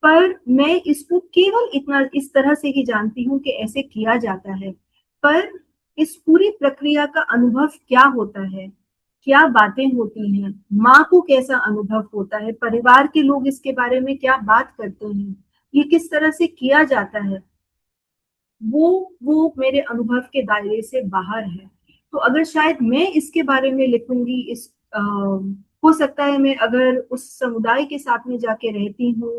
पर मैं इसको केवल इतना इस तरह से ही जानती हूँ कि ऐसे किया जाता है। पर इस पूरी प्रक्रिया का अनुभव क्या होता है, क्या बातें होती हैं, माँ को कैसा अनुभव होता है, परिवार के लोग इसके बारे में क्या बात करते हैं, ये किस तरह से किया जाता है, वो वो मेरे अनुभव के दायरे से बाहर है। तो अगर शायद मैं इसके बारे में लिखूंगी, हो सकता है मैं अगर उस समुदाय के साथ में जाके रहती हूँ,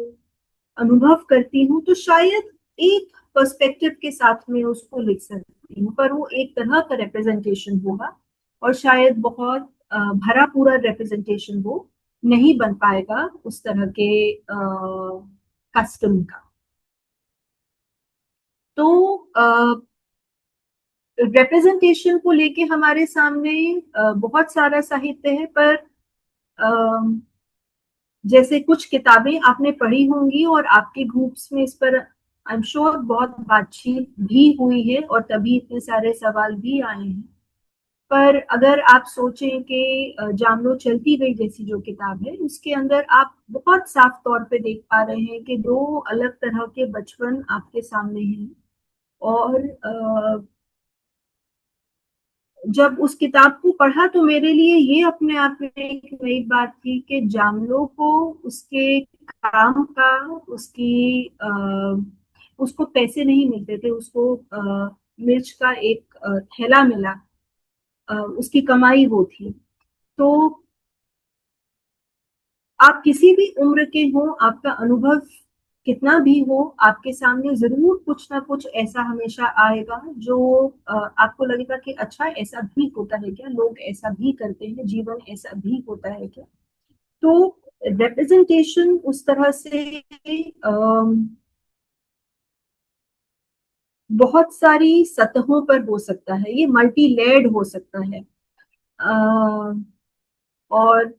अनुभव करती हूँ, तो शायद एक पर्सपेक्टिव के साथ में उसको लिख सकती हूँ, पर वो एक तरह का रिप्रेजेंटेशन होगा और शायद बहुत भरा पूरा रिप्रेजेंटेशन वो नहीं बन पाएगा उस तरह के कस्टम का। तो रिप्रेजेंटेशन को लेके हमारे सामने बहुत सारा साहित्य है, पर अ, जैसे कुछ किताबें आपने पढ़ी होंगी और आपके ग्रुप्स में इस पर आई एम श्योर बहुत बातचीत भी हुई है और तभी इतने सारे सवाल भी आए हैं। पर अगर आप सोचें कि जामलो चलती गई जैसी जो किताब है, उसके अंदर आप बहुत साफ तौर पे देख पा रहे हैं कि दो अलग तरह के बचपन आपके सामने हैं। और जब उस किताब को पढ़ा तो मेरे लिए ये अपने आप में एक नई बात थी कि जामलो को उसके काम का, उसकी उसको पैसे नहीं मिलते थे, उसको मिर्च का एक थैला मिला, उसकी कमाई वो थी। तो आप किसी भी उम्र के हो, आपका अनुभव कितना भी हो, आपके सामने जरूर कुछ ना कुछ ऐसा हमेशा आएगा जो आपको लगेगा कि अच्छा ऐसा भी होता है क्या, लोग ऐसा भी करते हैं, जीवन ऐसा भी होता है क्या। तो रिप्रेजेंटेशन उस तरह से बहुत सारी सतहों पर हो सकता है, ये मल्टी लेयर्ड हो सकता है। और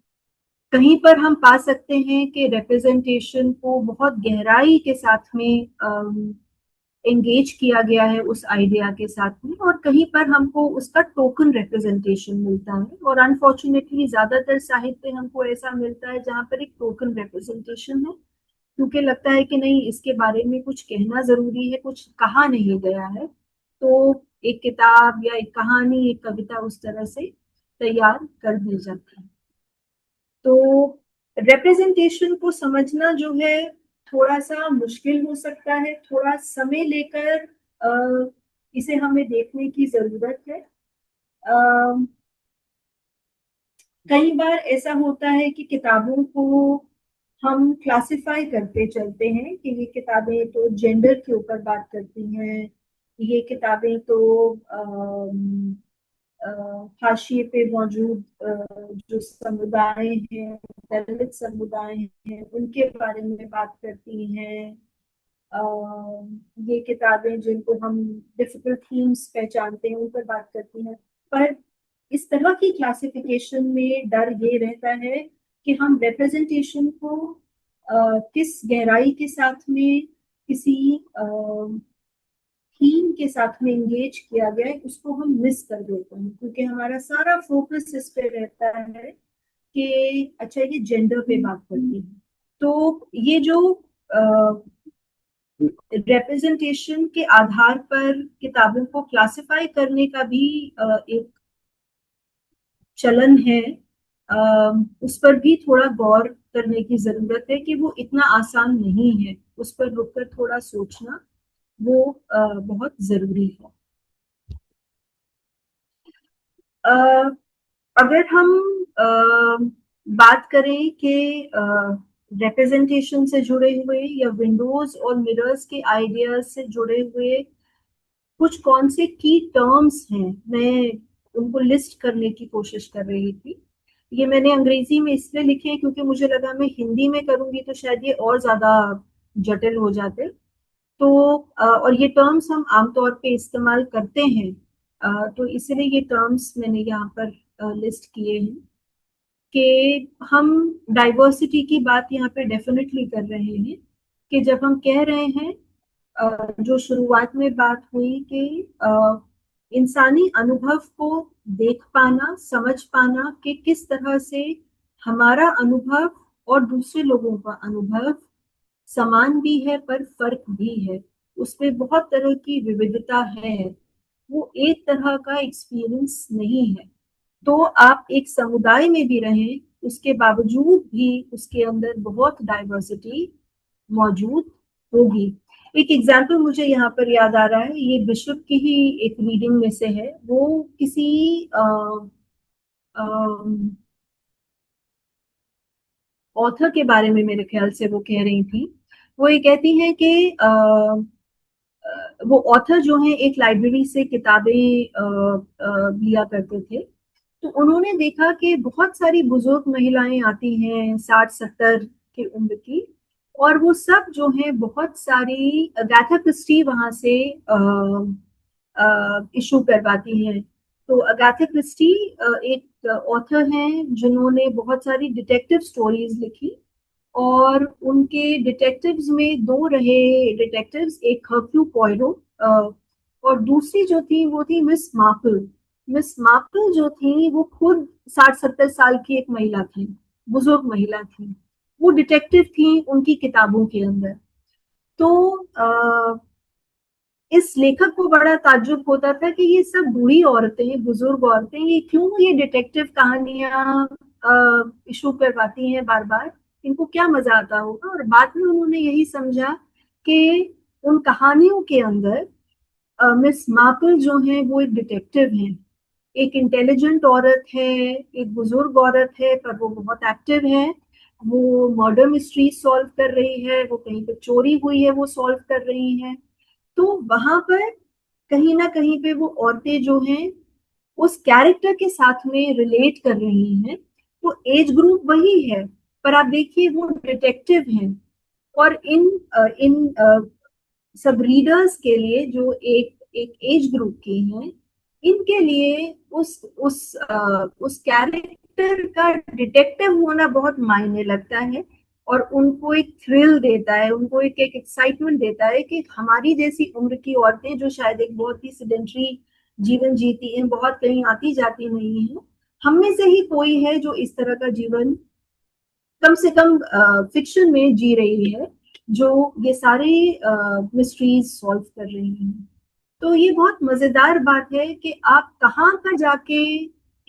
कहीं पर हम पा सकते हैं कि रिप्रेजेंटेशन को बहुत गहराई के साथ में एंगेज किया गया है उस आइडिया के साथ में, और कहीं पर हमको उसका टोकन रिप्रेजेंटेशन मिलता है। और अनफॉर्चुनेटली ज्यादातर साहित्य हमको ऐसा मिलता है जहाँ पर एक टोकन रिप्रेजेंटेशन है, क्योंकि लगता है कि नहीं इसके बारे में कुछ कहना जरूरी है, कुछ कहा नहीं गया है, तो एक किताब या एक कहानी, एक कविता उस तरह से तैयार कर दी जाती है। तो रिप्रेजेंटेशन को समझना जो है थोड़ा सा मुश्किल हो सकता है, थोड़ा समय लेकर इसे हमें देखने की जरूरत है। कई बार ऐसा होता है कि किताबों को हम क्लासिफाई करते चलते हैं कि ये किताबें तो जेंडर के ऊपर बात करती हैं, ये किताबें तो अ, हाशिए पे मौजूद जो समुदाय हैं, दलित समुदाय हैं, उनके बारे में बात करती हैं। अ, ये किताबें जिनको हम डिफिकल्ट थीम्स पहचानते हैं उन पर बात करती हैं। पर इस तरह की क्लासिफिकेशन में डर ये रहता है कि हम रिप्रेजेंटेशन को किस गहराई के साथ में, किसी थीम के साथ में एंगेज किया गया है, उसको हम मिस कर देते हैं, क्योंकि हमारा सारा फोकस इस पे रहता है कि अच्छा ये जेंडर पे बात करती है। तो ये जो रिप्रेजेंटेशन के आधार पर किताबों को क्लासिफाई करने का भी एक चलन है, उस पर भी थोड़ा गौर करने की जरूरत है कि वो इतना आसान नहीं है, उस पर रुककर थोड़ा सोचना वो बहुत जरूरी है। अ, अगर हम बात करें कि रिप्रेजेंटेशन से जुड़े हुए या विंडोज और मिरर्स के आइडियाज से जुड़े हुए कुछ कौन से की टर्म्स हैं, मैं उनको लिस्ट करने की कोशिश कर रही थी। ये मैंने अंग्रेजी में इसलिए लिखे हैं क्योंकि मुझे लगा मैं हिंदी में करूंगी तो शायद ये और ज्यादा जटिल हो जाते। तो और ये टर्म्स हम आमतौर पे इस्तेमाल करते हैं, तो इसलिए ये टर्म्स मैंने यहाँ पर लिस्ट किए हैं कि हम डाइवर्सिटी की बात यहाँ पे डेफिनेटली कर रहे हैं। कि जब हम कह रहे हैं जो शुरुआत में बात हुई कि इंसानी अनुभव को देख पाना, समझ पाना कि किस तरह से हमारा अनुभव और दूसरे लोगों का अनुभव समान भी है पर फर्क भी है, उसमें बहुत तरह की विविधता है, वो एक तरह का एक्सपीरियंस नहीं है। तो आप एक समुदाय में भी रहें, उसके बावजूद भी उसके अंदर बहुत डाइवर्सिटी मौजूद होगी। एक एग्जाम्पल मुझे यहाँ पर याद आ रहा है, ये बिशप की ही एक रीडिंग में से है। वो किसी ऑथर के बारे में मेरे ख्याल से वो कह रही थी। वो ये कहती हैं कि वो ऑथर जो है एक लाइब्रेरी से किताबें लिया करते थे। तो उन्होंने देखा कि बहुत सारी बुजुर्ग महिलाएं आती हैं 60-70 की उम्र की, और वो सब जो है बहुत सारी अगाथा क्रिस्टी वहां से इशू करवाती हैं। तो अगाथा क्रिस्टी एक ऑथर हैं जिन्होंने बहुत सारी डिटेक्टिव स्टोरीज लिखी, और उनके डिटेक्टिव्स में दो रहे डिटेक्टिव्स, एक हर्क्यू पॉयरो और दूसरी जो थी वो थी मिस मार्पल। मिस मार्पल जो थी वो खुद 60-70 साल की एक महिला थी, बुजुर्ग महिला थी। वो डिटेक्टिव थी उनकी किताबों के अंदर। तो इस लेखक को बड़ा ताज्जुब होता था कि ये सब बूढ़ी औरतें, बुजुर्ग औरतें, ये क्यों ये डिटेक्टिव कहानियां इशू करवाती हैं बार बार, इनको क्या मजा आता होगा। और बाद में उन्होंने यही समझा कि उन कहानियों के अंदर मिस मार्पल जो है वो एक डिटेक्टिव है, एक इंटेलिजेंट औरत है, एक बुजुर्ग औरत है, पर वो बहुत एक्टिव है। वो मर्डर मिस्ट्री सॉल्व कर रही है, वो कहीं पे चोरी हुई है वो सॉल्व कर रही है। तो वहां पर कहीं ना कहीं पे वो औरतें जो हैं उस कैरेक्टर के साथ में रिलेट कर रही हैं। वो एज ग्रुप वही है, पर आप देखिए वो डिटेक्टिव हैं। और इन सब रीडर्स के लिए जो एक एक एज ग्रुप के हैं, इनके लिए उस कैरेक्टर का डिटेक्टिव होना बहुत मायने लगता है। और उनको एक थ्रिल देता है, उनको एक एक एक्साइटमेंट देता है कि हमारी जैसी उम्र की औरतें जो शायद एक बहुत ही सिडेंट्री जीवन जीती हैं, बहुत कहीं आती जाती नहीं है, हम में से ही कोई है जो इस तरह का जीवन कम से कम फिक्शन में जी रही है, जो ये सारे मिस्ट्रीज सॉल्व कर रही हैं। तो ये बहुत मजेदार बात है कि आप कहाँ पर जाके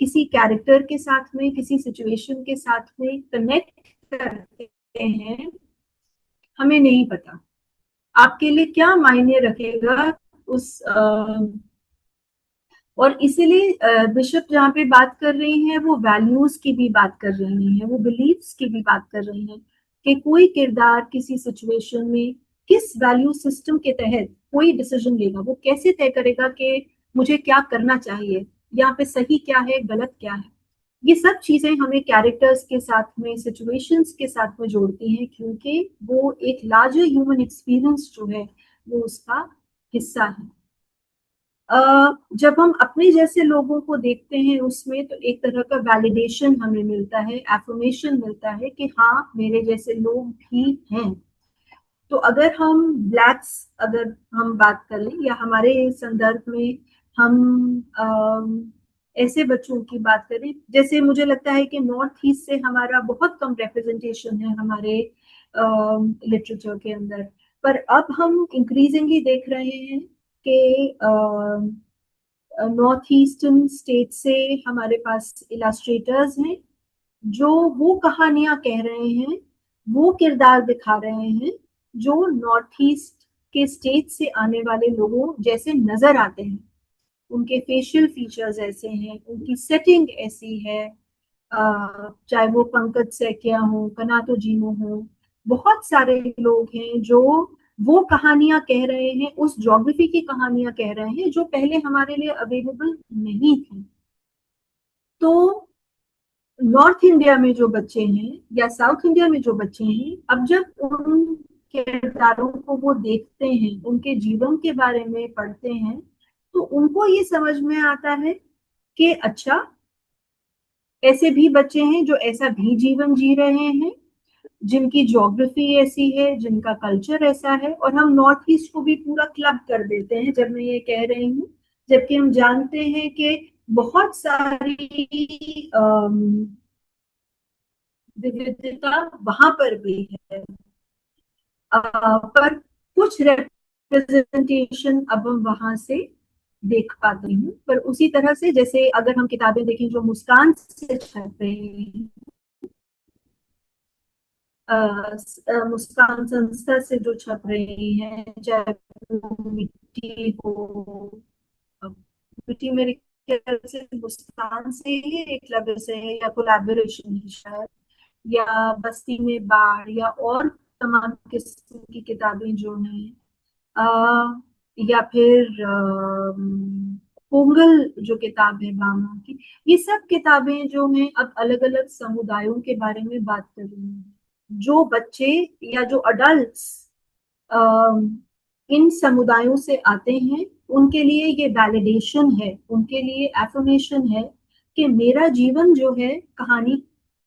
किसी कैरेक्टर के साथ में, किसी सिचुएशन के साथ में कनेक्ट करते हैं, हमें नहीं पता। आपके लिए क्या मायने रखेगा उस और इसीलिए बिशप जहाँ पे बात कर रही हैं वो वैल्यूज की भी बात कर रही हैं, वो बिलीव्स की भी बात कर रही हैं कि कोई किरदार किसी सिचुएशन में किस वैल्यू सिस्टम के तहत कोई डिसीजन लेगा, वो कैसे तय करेगा कि मुझे क्या करना चाहिए, यहाँ पे सही क्या है गलत क्या है। ये सब चीजें हमें कैरेक्टर्स के साथ में, सिचुएशंस के साथ में जोड़ती हैं, क्योंकि वो एक लार्जर ह्यूमन एक्सपीरियंस जो है वो उसका हिस्सा है। जब हम अपने जैसे लोगों को देखते हैं उसमें, तो एक तरह का वैलिडेशन हमें मिलता है, एफर्मेशन मिलता है कि हाँ मेरे जैसे लोग भी हैं। तो अगर हम ब्लैक्स, अगर हम बात करें या हमारे संदर्भ में हम ऐसे बच्चों की बात करें, जैसे मुझे लगता है कि नॉर्थ ईस्ट से हमारा बहुत कम रिप्रेजेंटेशन है हमारे लिटरेचर के अंदर। पर अब हम इंक्रीजिंगली देख रहे हैं कि नॉर्थ ईस्टर्न स्टेट से हमारे पास इलास्ट्रेटर्स हैं जो वो कहानियां कह रहे हैं, वो किरदार दिखा रहे हैं जो नॉर्थ ईस्ट के स्टेट से आने वाले लोगों जैसे नजर आते हैं। उनके फेशियल फीचर्स ऐसे हैं, उनकी सेटिंग ऐसी है। चाहे वो पंकज सैकिया हो, कनातो जीनो हो, बहुत सारे लोग हैं जो वो कहानियां कह रहे हैं, उस ज्योग्राफी की कहानियां कह रहे हैं जो पहले हमारे लिए अवेलेबल नहीं थी। तो नॉर्थ इंडिया में जो बच्चे हैं या साउथ इंडिया में जो बच्चे हैं, अब जब उन किरदारों को वो देखते हैं, उनके जीवन के बारे में पढ़ते हैं, तो उनको ये समझ में आता है कि अच्छा, ऐसे भी बच्चे हैं जो ऐसा भी जीवन जी रहे हैं, जिनकी ज्योग्राफी ऐसी है, जिनका कल्चर ऐसा है। और हम नॉर्थ ईस्ट को भी पूरा क्लब कर देते हैं जब मैं ये कह रही हूँ, जबकि हम जानते हैं कि बहुत सारी विविधता वहां पर भी है। पर कुछ रिप्रेजेंटेशन अब हम वहां से देख पाते हैं। पर उसी तरह से जैसे अगर हम किताबें देखें जो मुस्कान से छप रही हैं, मुस्कान संस्था से जो छप रही हैं, चाहे वो मिट्टी हो, मिट्टी मेरे ख्याल से मुस्कान से ही एक लगे से है या कोलैबोरेशन है शायद, या बस्ती में बाढ़, या और तमाम किस्म की किताबें जो हैं, या फिर पोंगल जो किताब है बामा की, ये सब किताबें जो हैं अब अलग अलग समुदायों के बारे में बात कर रही हैं। जो बच्चे या जो अडल्ट्स इन समुदायों से आते हैं, उनके लिए ये वैलिडेशन है, उनके लिए एफर्मेशन है कि मेरा जीवन जो है कहानी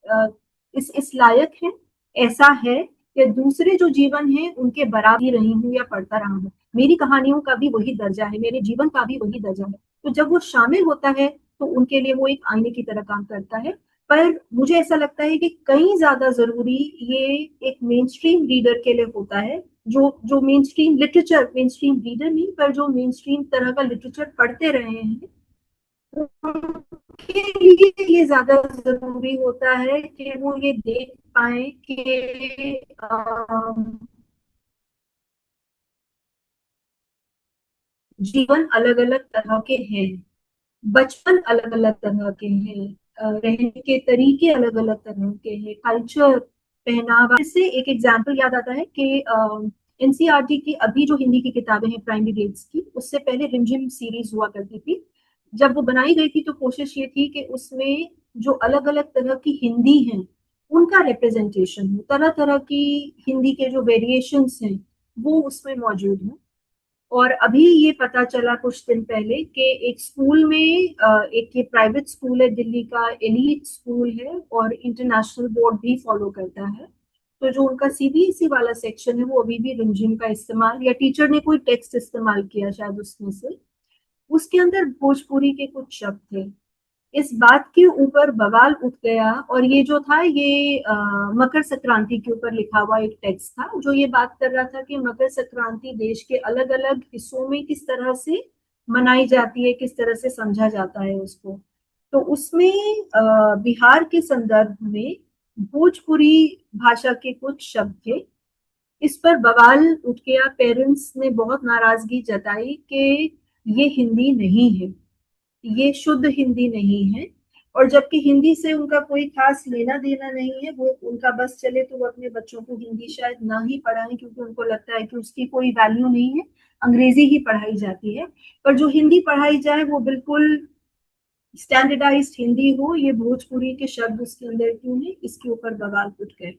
अ, इस लायक है, ऐसा है कि दूसरे जो जीवन है उनके बराबर ही रही हूँ या पढ़ता रहा हूँ, मेरी कहानियों का भी वही दर्जा है, मेरे जीवन का भी वही दर्जा है। तो जब वो शामिल होता है तो उनके लिए वो एक आईने की तरह काम करता है। पर मुझे ऐसा लगता है कि कहीं ज्यादा जरूरी ये एक मेन स्ट्रीम रीडर के लिए होता है, जो जो main stream literature, main stream reader नहीं पर जो मेन स्ट्रीम तरह का लिटरेचर पढ़ते रहे हैं, उनके लिए ये ज्यादा जरूरी होता है कि वो ये देख पाए कि जीवन अलग अलग तरह के हैं, बचपन अलग अलग तरह के हैं, रहने के तरीके अलग अलग तरह के हैं, कल्चर पहनावा से एक एग्जाम्पल याद आता है कि एनसीईआरटी की अभी जो हिंदी की किताबें हैं प्राइमरी ग्रेड्स की, उससे पहले रिमझिम सीरीज हुआ करती थी। जब वो बनाई गई थी तो कोशिश ये थी कि उसमें जो अलग अलग तरह की हिंदी हैं उनका रिप्रेजेंटेशन हो, तरह तरह की हिंदी के जो वेरिएशंस हैं वो उसमें मौजूद हो। और अभी ये पता चला कुछ दिन पहले कि एक स्कूल में एक ये प्राइवेट स्कूल है, दिल्ली का एलीट स्कूल है और इंटरनेशनल बोर्ड भी फॉलो करता है, तो जो उनका सीबीएसई वाला सेक्शन है वो अभी भी रिमझिम का इस्तेमाल, या टीचर ने कोई टेक्स्ट इस्तेमाल किया शायद उसमें से, उसके अंदर भोजपुरी के कुछ शब्द थे। इस बात के ऊपर बवाल उठ गया, और ये जो था ये मकर संक्रांति के ऊपर लिखा हुआ एक टेक्स्ट था जो ये बात कर रहा था कि मकर संक्रांति देश के अलग अलग हिस्सों में किस तरह से मनाई जाती है, किस तरह से समझा जाता है उसको। तो उसमें बिहार के संदर्भ में भोजपुरी भाषा के कुछ शब्द थे। इस पर बवाल उठ गया, पेरेंट्स ने बहुत नाराजगी जताई कि ये हिंदी नहीं है, ये शुद्ध हिंदी नहीं है। और जबकि हिंदी से उनका कोई खास लेना देना नहीं है, वो उनका बस चले तो वो अपने बच्चों को हिंदी शायद ना ही पढ़ाएं, क्योंकि उनको लगता है कि उसकी कोई वैल्यू नहीं है, अंग्रेजी ही पढ़ाई जाती है। पर जो हिंदी पढ़ाई जाए वो बिल्कुल स्टैंडर्डाइज्ड हिंदी हो, ये भोजपुरी के शब्द उसके अंदर क्यों है, इसके ऊपर बवाल उठ गए।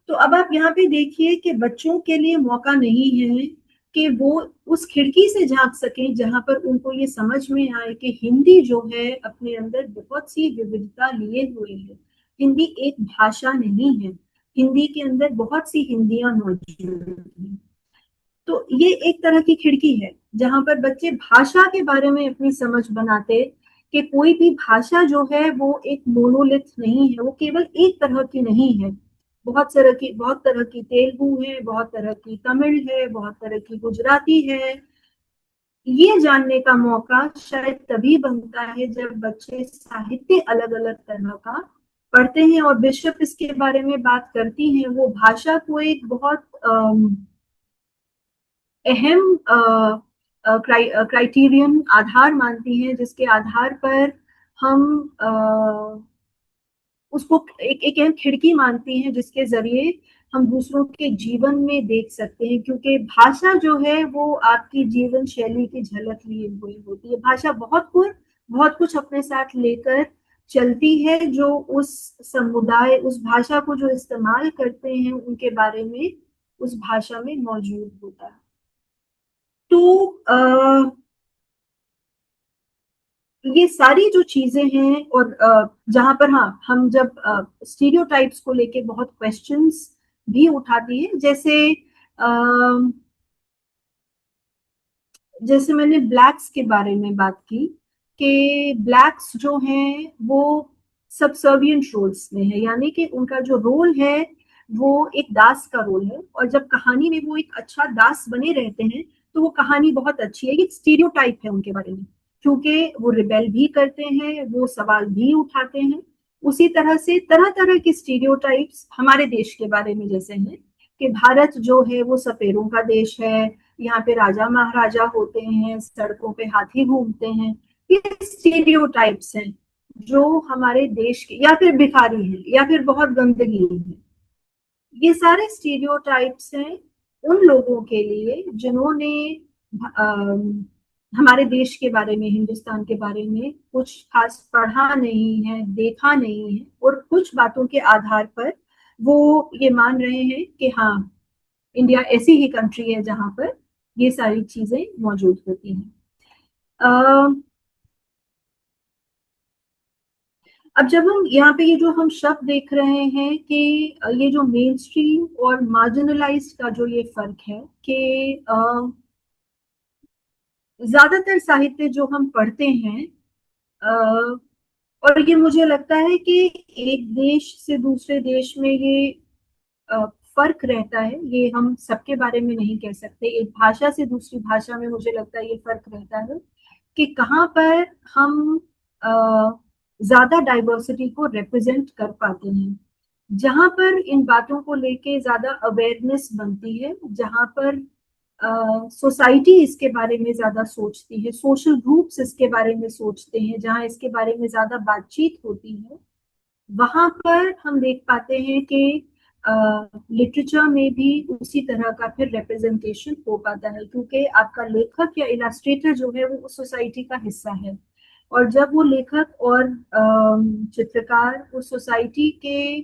तो अब आप यहाँ पे देखिए कि बच्चों के लिए मौका नहीं है कि वो उस खिड़की से झांक सकें जहां पर उनको ये समझ में आए कि हिंदी जो है अपने अंदर बहुत सी विविधता लिए हुए है। हिंदी एक भाषा नहीं है, हिंदी के अंदर बहुत सी हिंदियां मौजूद हैं। तो ये एक तरह की खिड़की है जहां पर बच्चे भाषा के बारे में अपनी समझ बनाते, कि कोई भी भाषा जो है वो एक मोनोलिथ नहीं है, वो केवल एक तरह की नहीं है। बहुत तरह की तेलुगु है, बहुत तरह की तमिल है, बहुत तरह की गुजराती है। ये जानने का मौका शायद तभी बनता है जब बच्चे साहित्य अलग अलग तरह का पढ़ते हैं। और बिशप इसके बारे में बात करती हैं, वो भाषा को एक बहुत अहम क्राइटेरियन आधार मानती हैं, जिसके आधार पर हम उसको एक अहम खिड़की मानती हैं जिसके जरिए हम दूसरों के जीवन में देख सकते हैं। क्योंकि भाषा जो है वो आपकी जीवन शैली की झलक लिए हुए होती है। भाषा बहुत कुछ अपने साथ लेकर चलती है, जो उस समुदाय, उस भाषा को जो इस्तेमाल करते हैं उनके बारे में उस भाषा में मौजूद होता है। तो ये सारी जो चीजें हैं, और जहां पर हाँ हम जब स्टीरियोटाइप्स को लेके बहुत क्वेश्चंस भी उठाती है, जैसे मैंने ब्लैक्स के बारे में बात की कि ब्लैक्स जो हैं वो सबसर्वियंट रोल्स में है, यानी कि उनका जो रोल है वो एक दास का रोल है, और जब कहानी में वो एक अच्छा दास बने रहते हैं तो वो कहानी बहुत अच्छी है। ये स्टीरियोटाइप है उनके बारे में, क्योंकि वो रिबेल भी करते हैं, वो सवाल भी उठाते हैं। उसी तरह से तरह तरह के स्टीरियोटाइप्स हमारे देश के बारे में जैसे हैं कि भारत जो है वो सपेरों का देश है, यहाँ पे राजा महाराजा होते हैं, सड़कों पे हाथी घूमते हैं। ये स्टीरियोटाइप्स हैं जो हमारे देश के, या फिर भिखारी हैं, या फिर बहुत गंदगी है। ये सारे स्टीरियोटाइप्स हैं उन लोगों के लिए जिन्होंने हमारे देश के बारे में, हिंदुस्तान के बारे में कुछ खास पढ़ा नहीं है, देखा नहीं है, और कुछ बातों के आधार पर वो ये मान रहे हैं कि हाँ, इंडिया ऐसी ही कंट्री है जहां पर ये सारी चीजें मौजूद होती हैं। अब जब हम यहाँ पे ये जो हम शब्द देख रहे हैं कि ये जो मेन स्ट्रीम और मार्जिनलाइज्ड का जो ये फर्क है कि ज्यादातर साहित्य जो हम पढ़ते हैं, और ये मुझे लगता है कि एक देश से दूसरे देश में ये फर्क रहता है, ये हम सबके बारे में नहीं कह सकते। एक भाषा से दूसरी भाषा में मुझे लगता है ये फर्क रहता है कि कहाँ पर हम ज्यादा डाइवर्सिटी को रिप्रेजेंट कर पाते हैं, जहां पर इन बातों को लेके ज्यादा अवेयरनेस बनती है, जहां पर सोसाइटी इसके बारे में ज्यादा सोचती है, सोशल ग्रुप्स इसके बारे में सोचते हैं, जहां इसके बारे में ज्यादा बातचीत होती है, वहां पर हम देख पाते हैं कि लिटरेचर में भी उसी तरह का फिर रिप्रेजेंटेशन हो पाता है, क्योंकि आपका लेखक या इलास्ट्रेटर जो है वो उस सोसाइटी का हिस्सा है। और जब वो लेखक और चित्रकार उस सोसाइटी के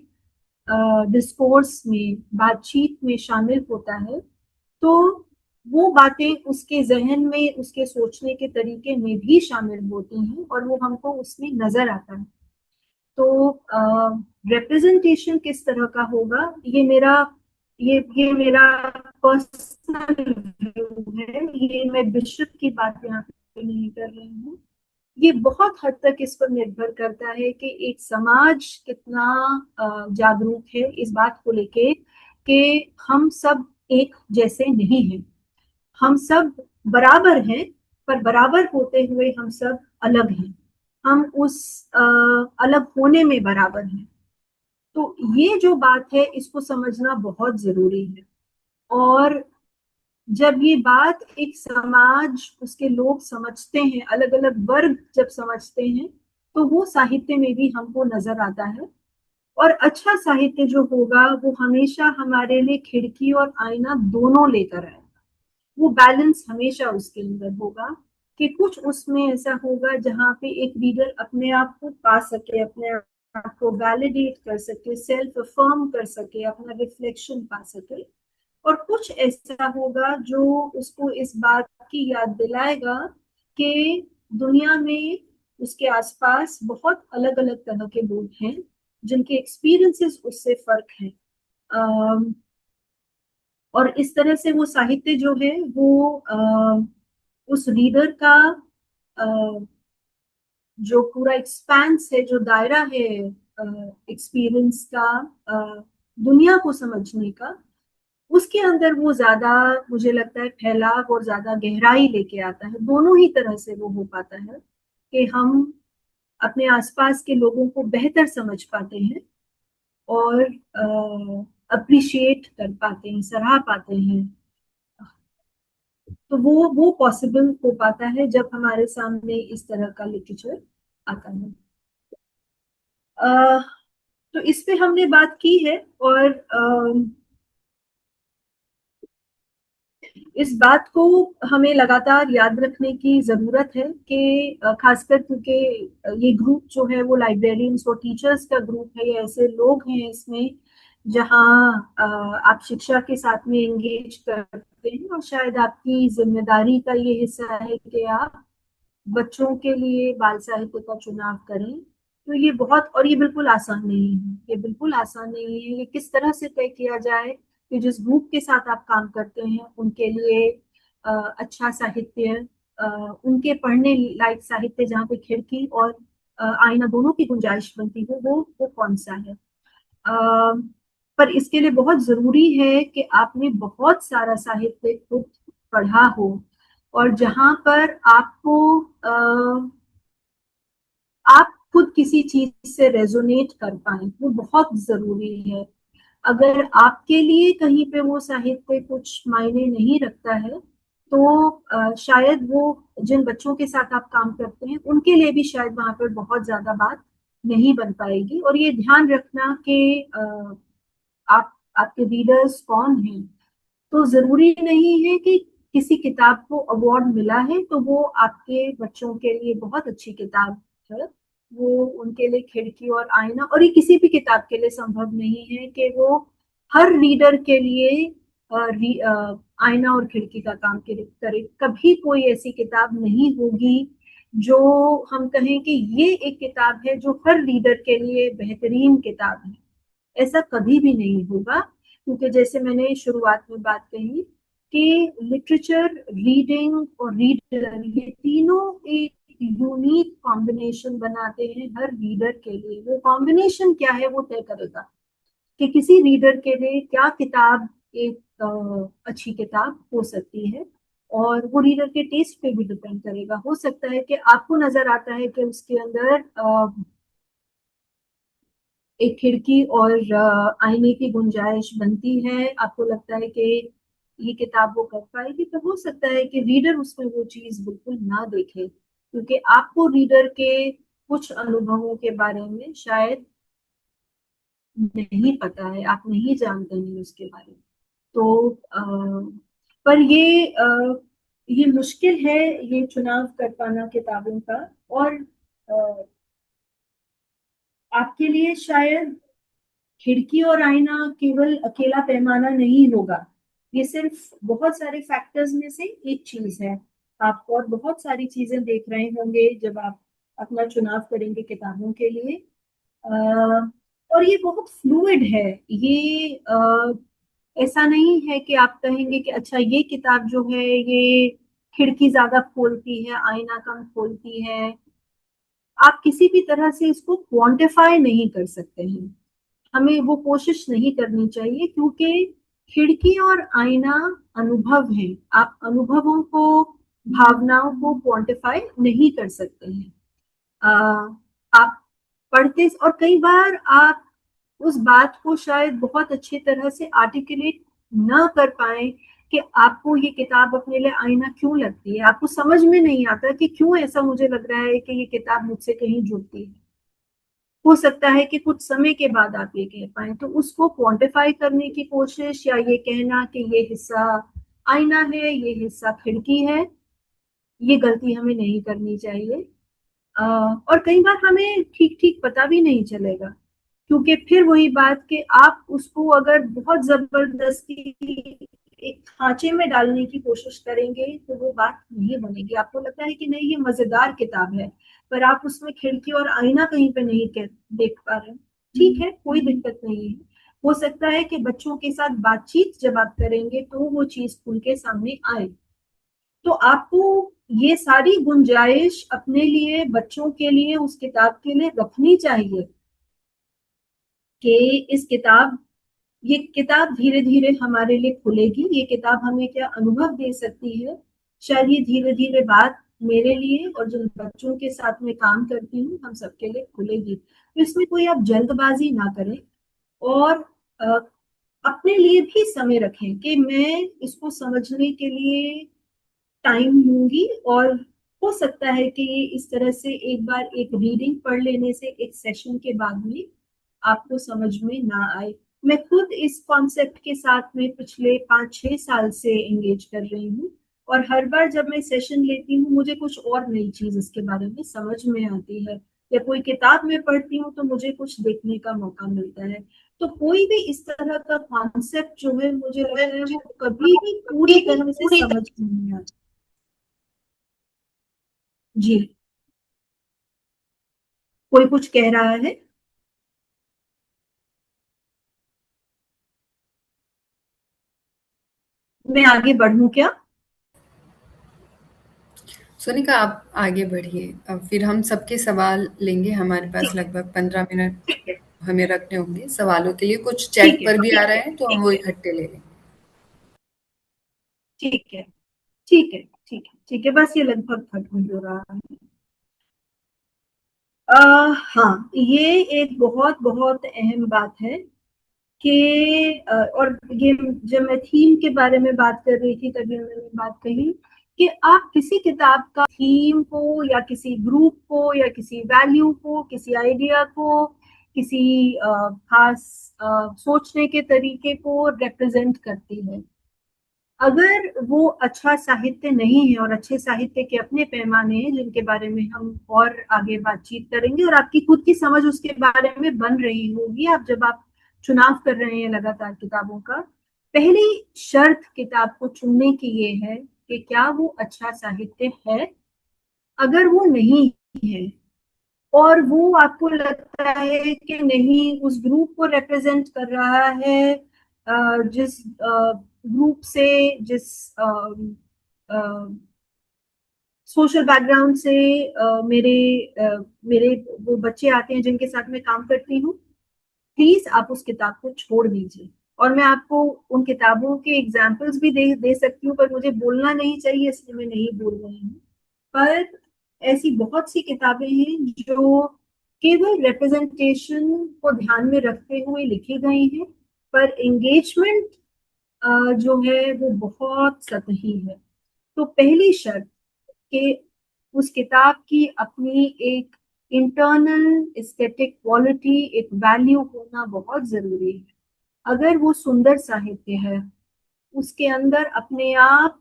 डिस्कोर्स में, बातचीत में शामिल होता है, तो वो बातें उसके जहन में, उसके सोचने के तरीके में भी शामिल होती हैं और वो हमको उसमें नजर आता है। तो रिप्रेजेंटेशन किस तरह का होगा, ये मेरा पर्सनल व्यू है, ये मैं बिशप की बात यहाँ पे नहीं कर रही हूँ। ये बहुत हद तक इस पर निर्भर करता है कि एक समाज कितना जागरूक है इस बात को लेके कि हम सब एक जैसे नहीं हैं, हम सब बराबर हैं, पर बराबर होते हुए हम सब अलग हैं, हम उस अलग होने में बराबर हैं। तो ये जो बात है इसको समझना बहुत जरूरी है। और जब ये बात एक समाज, उसके लोग समझते हैं, अलग अलग वर्ग जब समझते हैं, तो वो साहित्य में भी हमको नजर आता है। और अच्छा साहित्य जो होगा वो हमेशा हमारे लिए खिड़की और आईना दोनों लेकर आएगा। वो बैलेंस हमेशा उसके अंदर होगा कि कुछ उसमें ऐसा होगा जहाँ पे एक रीडर अपने आप को पा सके, अपने आप को वैलिडेट कर सके, सेल्फ अफर्म कर सके, अपना रिफ्लेक्शन पा सके। और कुछ ऐसा होगा जो उसको इस बात की याद दिलाएगा कि दुनिया में उसके आसपास बहुत अलग अलग तरह के लोग हैं जिनके एक्सपीरियंसेस उससे फर्क हैं। और इस तरह से वो साहित्य जो है वो उस रीडर का जो पूरा एक्सपेंस है, जो दायरा है एक्सपीरियंस का, दुनिया को समझने का, उसके अंदर वो ज्यादा, मुझे लगता है, फैलाव और ज्यादा गहराई लेके आता है। दोनों ही तरह से वो हो पाता है कि हम अपने आसपास के लोगों को बेहतर समझ पाते हैं और अप्रिशिएट कर पाते हैं, सराह पाते हैं। तो वो पॉसिबल हो पाता है जब हमारे सामने इस तरह का लिटरेचर आता है। अह, तो इस पे हमने बात की है। और इस बात को हमें लगातार याद रखने की जरूरत है कि खासकर क्योंकि ये ग्रुप जो है वो लाइब्रेरियंस और टीचर्स का ग्रुप है, ये ऐसे लोग हैं इसमें जहाँ आप शिक्षा के साथ में एंगेज करते हैं और शायद आपकी जिम्मेदारी का ये हिस्सा है कि आप बच्चों के लिए बाल साहित्य का चुनाव करें। तो ये बहुत, और ये बिल्कुल आसान नहीं है, ये बिल्कुल आसान नहीं है। ये किस तरह से तय किया जाए कि जिस ग्रुप के साथ आप काम करते हैं उनके लिए अच्छा साहित्य, उनके पढ़ने लायक साहित्य जहाँ पे खिड़की और आईना दोनों की गुंजाइश बनती हो, वो कौन सा है। पर इसके लिए बहुत जरूरी है कि आपने बहुत सारा साहित्य खुद पढ़ा हो और जहां पर आपको आप खुद किसी चीज से रेजोनेट कर पाए, वो बहुत जरूरी है। अगर आपके लिए कहीं पे वो साहित्य कुछ मायने नहीं रखता है, तो शायद वो जिन बच्चों के साथ आप काम करते हैं उनके लिए भी शायद वहां पर बहुत ज्यादा बात नहीं बन पाएगी। और ये ध्यान रखना कि आप, आपके रीडर्स कौन हैं। तो जरूरी नहीं है कि किसी किताब को अवार्ड मिला है तो वो आपके बच्चों के लिए बहुत अच्छी किताब है। वो उनके लिए खिड़की और आईना, और ये किसी भी किताब के लिए संभव नहीं है कि वो हर रीडर के लिए आईना और खिड़की का काम करे। कभी कोई ऐसी किताब नहीं होगी जो हम कहें कि ये एक किताब है जो हर रीडर के लिए बेहतरीन किताब है। ऐसा कभी भी नहीं होगा, क्योंकि जैसे मैंने शुरुआत में बात कही कि लिटरेचर, रीडिंग और रीडर, ये तीनों एक यूनिक कॉम्बिनेशन बनाते हैं हर रीडर के लिए। वो कॉम्बिनेशन क्या है वो तय करेगा कि किसी रीडर के लिए क्या किताब एक अच्छी किताब हो सकती है। और वो रीडर के टेस्ट पे भी डिपेंड करेगा। हो सकता है कि आपको नजर आता है कि उसके अंदर एक खिड़की और आईने की गुंजाइश बनती है, आपको लगता है कि ये किताब वो कर पाएगी, तो हो सकता है कि रीडर उसमें वो चीज बिल्कुल ना देखे, क्योंकि आपको रीडर के कुछ अनुभवों के बारे में शायद नहीं पता है, आप नहीं जानते हैं उसके बारे में। तो पर ये मुश्किल है ये चुनाव कर पाना किताबों का। और अ, आपके लिए शायद खिड़की और आईना केवल अकेला पैमाना नहीं होगा, ये सिर्फ बहुत सारे फैक्टर्स में से एक चीज है। आप और बहुत सारी चीजें देख रहे होंगे जब आप अपना चुनाव करेंगे किताबों के लिए। और ये बहुत फ्लूइड है। ये ऐसा नहीं है कि आप कहेंगे कि अच्छा ये किताब जो है ये खिड़की ज्यादा खोलती है, आईना कम खोलती है। आप किसी भी तरह से इसको क्वांटिफाई नहीं कर सकते हैं। हमें वो कोशिश नहीं करनी चाहिए, क्योंकि खिड़की और आईना अनुभव है। आप अनुभवों को, भावनाओं को क्वांटिफाई नहीं कर सकते हैं। आप पढ़ते, और कई बार आप उस बात को शायद बहुत अच्छी तरह से आर्टिकुलेट न कर पाए कि आपको ये किताब अपने लिए आईना क्यों लगती है। आपको समझ में नहीं आता कि क्यों ऐसा मुझे लग रहा है कि ये किताब मुझसे कहीं जुड़ती है। हो सकता है कि कुछ समय के बाद आप ये कह पाए, तो उसको क्वांटिफाई करने की कोशिश, या ये कहना कि ये हिस्सा आईना है, ये हिस्सा खिड़की है, ये गलती हमें नहीं करनी चाहिए। और कई बार हमें ठीक ठीक पता भी नहीं चलेगा, क्योंकि फिर वही बात कि आप उसको अगर बहुत जबरदस्ती एक खांचे में डालने की कोशिश करेंगे तो वो बात नहीं बनेगी। आपको लगता है कि नहीं ये मजेदार किताब है, पर आप उसमें खिड़की और आईना कहीं पे नहीं देख पा रहे हैं। ठीक है, कोई दिक्कत नहीं है। हो सकता है कि बच्चों के साथ बातचीत जब आप करेंगे तो वो चीज खुल के सामने आए। तो आपको ये सारी गुंजाइश अपने लिए, बच्चों के लिए, उस किताब के लिए रखनी चाहिए कि ये किताब धीरे धीरे हमारे लिए खुलेगी। ये किताब हमें क्या अनुभव दे सकती है, शायद ये धीरे धीरे बात मेरे लिए और जिन बच्चों के साथ में काम करती हूँ हम सबके लिए खुलेगी। तो इसमें कोई आप जल्दबाजी ना करें, और अ, अपने लिए भी समय रखें कि मैं इसको समझने के लिए टाइम लूंगी। और हो सकता है कि इस तरह से एक बार एक रीडिंग पढ़ लेने से एक सेशन के बाद में आपको समझ में ना आए। मैं खुद इस कॉन्सेप्ट के साथ में पिछले 5-6 साल से एंगेज कर रही हूँ, और हर बार जब मैं सेशन लेती हूँ मुझे कुछ और नई चीज इसके बारे में समझ में आती है, या कोई किताब में पढ़ती हूँ तो मुझे कुछ देखने का मौका मिलता है। तो कोई भी इस तरह का कॉन्सेप्ट जो है मुझे लगता है वो कभी भी पूरी तरह से समझ नहीं आता। जी, कोई कुछ कह रहा है? मैं आगे बढ़ूं क्या? सोनिका आप आगे बढ़िए। अब फिर हम सबके सवाल लेंगे। हमारे पास ठीक लगभग 15 मिनट हमें रखने होंगे सवालों के लिए। कुछ ठीक चैट है। पर भी आ रहे हैं तो हम वो इकट्ठे ले लेंगे। ठीक है। ठीक है। ठीक है। ठीक है, बस ये लगभग खत्म हो रहा है। हाँ, ये एक बहुत बहुत अहम बात है कि और ये जब मैं थीम के बारे में बात कर रही थी तभी मैंने बात कही कि आप किसी किताब का थीम को, या किसी ग्रुप को, या किसी वैल्यू को, किसी आइडिया को, किसी खास सोचने के तरीके को रिप्रेजेंट करती है। अगर वो अच्छा साहित्य नहीं है, और अच्छे साहित्य के अपने पैमाने हैं जिनके बारे में हम और आगे बातचीत करेंगे, और आपकी खुद की समझ उसके बारे में बन रही होगी आप जब आप चुनाव कर रहे हैं लगातार किताबों का। पहली शर्त किताब को चुनने की ये है कि क्या वो अच्छा साहित्य है। अगर वो नहीं है, और वो आपको लगता है कि नहीं उस ग्रुप को रिप्रेजेंट कर रहा है, जिस ग्रुप से, जिस सोशल बैकग्राउंड से मेरे वो बच्चे आते हैं जिनके साथ मैं काम करती हूँ, प्लीज आप उस किताब को छोड़ दीजिए। और मैं आपको उन किताबों के एग्जाम्पल्स भी दे सकती हूँ, पर मुझे बोलना नहीं चाहिए इसलिए मैं नहीं बोल रही हूँ। पर ऐसी बहुत सी किताबें हैं जो केवल रिप्रेजेंटेशन को ध्यान में रखते हुए लिखी गई हैं, पर एंगेजमेंट जो है वो बहुत सतही है। तो पहली शर्त कि उस किताब की अपनी एक इंटरनल एस्थेटिक क्वालिटी, एक वैल्यू होना बहुत जरूरी है। अगर वो सुंदर साहित्य है, उसके अंदर अपने आप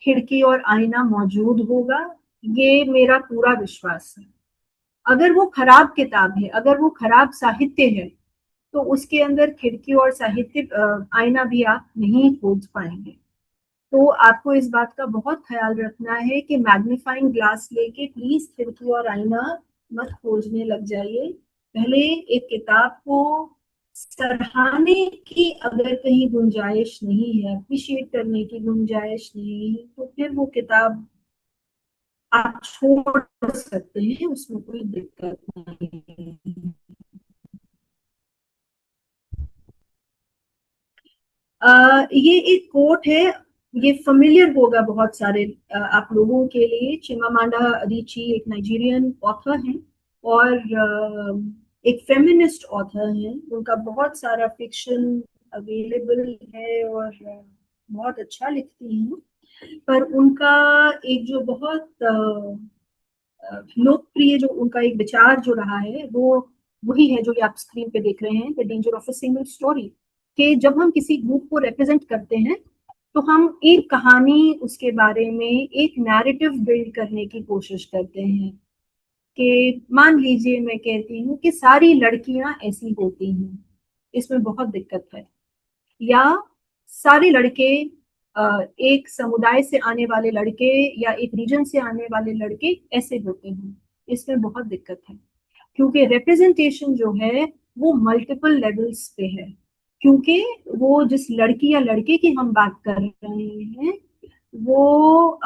खिड़की और आईना मौजूद होगा, ये मेरा पूरा विश्वास है। अगर वो खराब किताब है, अगर वो खराब साहित्य है, तो उसके अंदर खिड़की और साहित्य आईना भी आप नहीं खोज पाएंगे। तो आपको इस बात का बहुत ख्याल रखना है कि मैग्नीफाइंग ग्लास लेके प्लीज खिड़की और आईना मत खोजने लग जाइए। पहले एक किताब को सराहने की अगर कहीं गुंजाइश नहीं है, अप्रिशिएट करने की गुंजाइश नहीं है, तो फिर वो किताब आप छोड़ सकते हैं, उसमें कोई दिक्कत नहीं है। ये एक कोट है, ये फेमिलियर होगा बहुत सारे आप लोगों के लिए। चिमामांडा अदिची एक नाइजीरियन ऑथर हैं और एक फेमिनिस्ट ऑथर हैं। उनका बहुत सारा फिक्शन अवेलेबल है और बहुत अच्छा लिखती हैं। पर उनका एक जो बहुत लोकप्रिय जो उनका एक विचार जो रहा है, वो वही है जो ये आप स्क्रीन पे देख रहे हैं, the danger of a single storey. कि जब हम किसी ग्रुप को रिप्रेजेंट करते हैं, तो हम एक कहानी उसके बारे में एक नैरेटिव बिल्ड करने की कोशिश करते हैं। कि मान लीजिए मैं कहती हूँ कि सारी लड़कियां ऐसी होती हैं, इसमें बहुत दिक्कत है। या सारे लड़के एक समुदाय से आने वाले लड़के या एक रीजन से आने वाले लड़के ऐसे होते हैं, इसमें बहुत दिक्कत है। क्योंकि रिप्रेजेंटेशन जो है वो मल्टीपल लेवल्स पे है। क्योंकि वो जिस लड़की या लड़के की हम बात कर रहे हैं, वो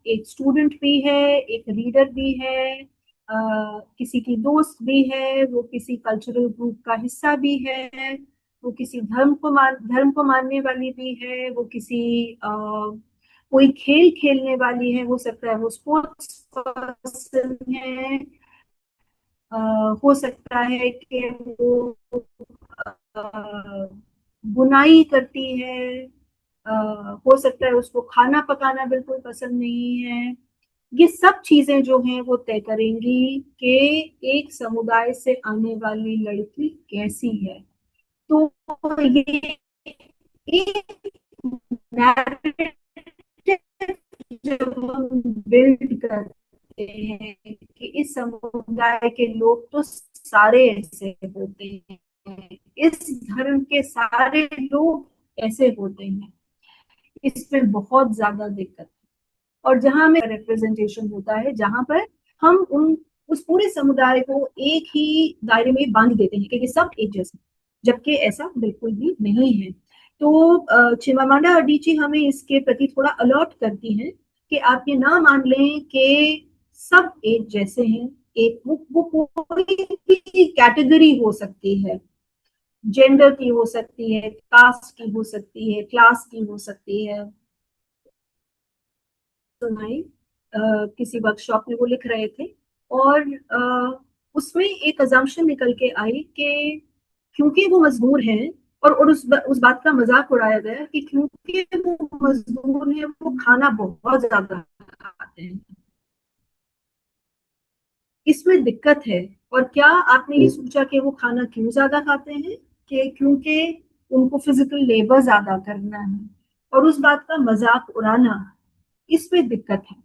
एक स्टूडेंट भी है, एक रीडर भी है, किसी की दोस्त भी है, वो किसी कल्चरल ग्रुप का हिस्सा भी है, वो किसी धर्म को मानने वाली भी है, वो किसी कोई खेल खेलने वाली है, हो सकता है वो स्पोर्ट्स पर्सन है, हो सकता है कि वो बुनाई करती है, हो सकता है उसको खाना पकाना बिल्कुल पसंद नहीं है। ये सब चीजें जो हैं वो तय करेंगी कि एक समुदाय से आने वाली लड़की कैसी है। तो ये एक narrative जब हम बिल्ड करते हैं कि इस समुदाय के लोग तो सारे ऐसे होते हैं, इस धर्म के सारे लोग ऐसे होते हैं, इसमें बहुत ज्यादा दिक्कत है। और जहां में रिप्रेजेंटेशन होता है, जहां पर हम उन उस पूरे समुदाय को एक ही दायरे में बांध देते हैं कि ये सब एक जैसे, जबकि ऐसा बिल्कुल भी नहीं है। तो चिमामांडा अडिची हमें इसके प्रति थोड़ा अलर्ट करती हैं कि आप ये ना मान लें कि सब एक जैसे हैं। एक वो कोई भी कैटेगरी हो सकती है, जेंडर की हो सकती है, कास्ट की हो सकती है, क्लास की हो सकती है। सुनाई किसी वर्कशॉप में वो लिख रहे थे और उसमें एक अजम्पशन निकल के आई कि क्योंकि वो मजदूर हैं, और उस बात का मजाक उड़ाया गया कि क्योंकि वो मजदूर हैं वो खाना बहुत ज्यादा खाते हैं, इसमें दिक्कत है। और क्या आपने ये सोचा कि वो खाना क्यों ज्यादा खाते हैं? कि क्योंकि उनको फिजिकल लेबर ज्यादा करना है, और उस बात का मजाक उड़ाना, इसमें दिक्कत है।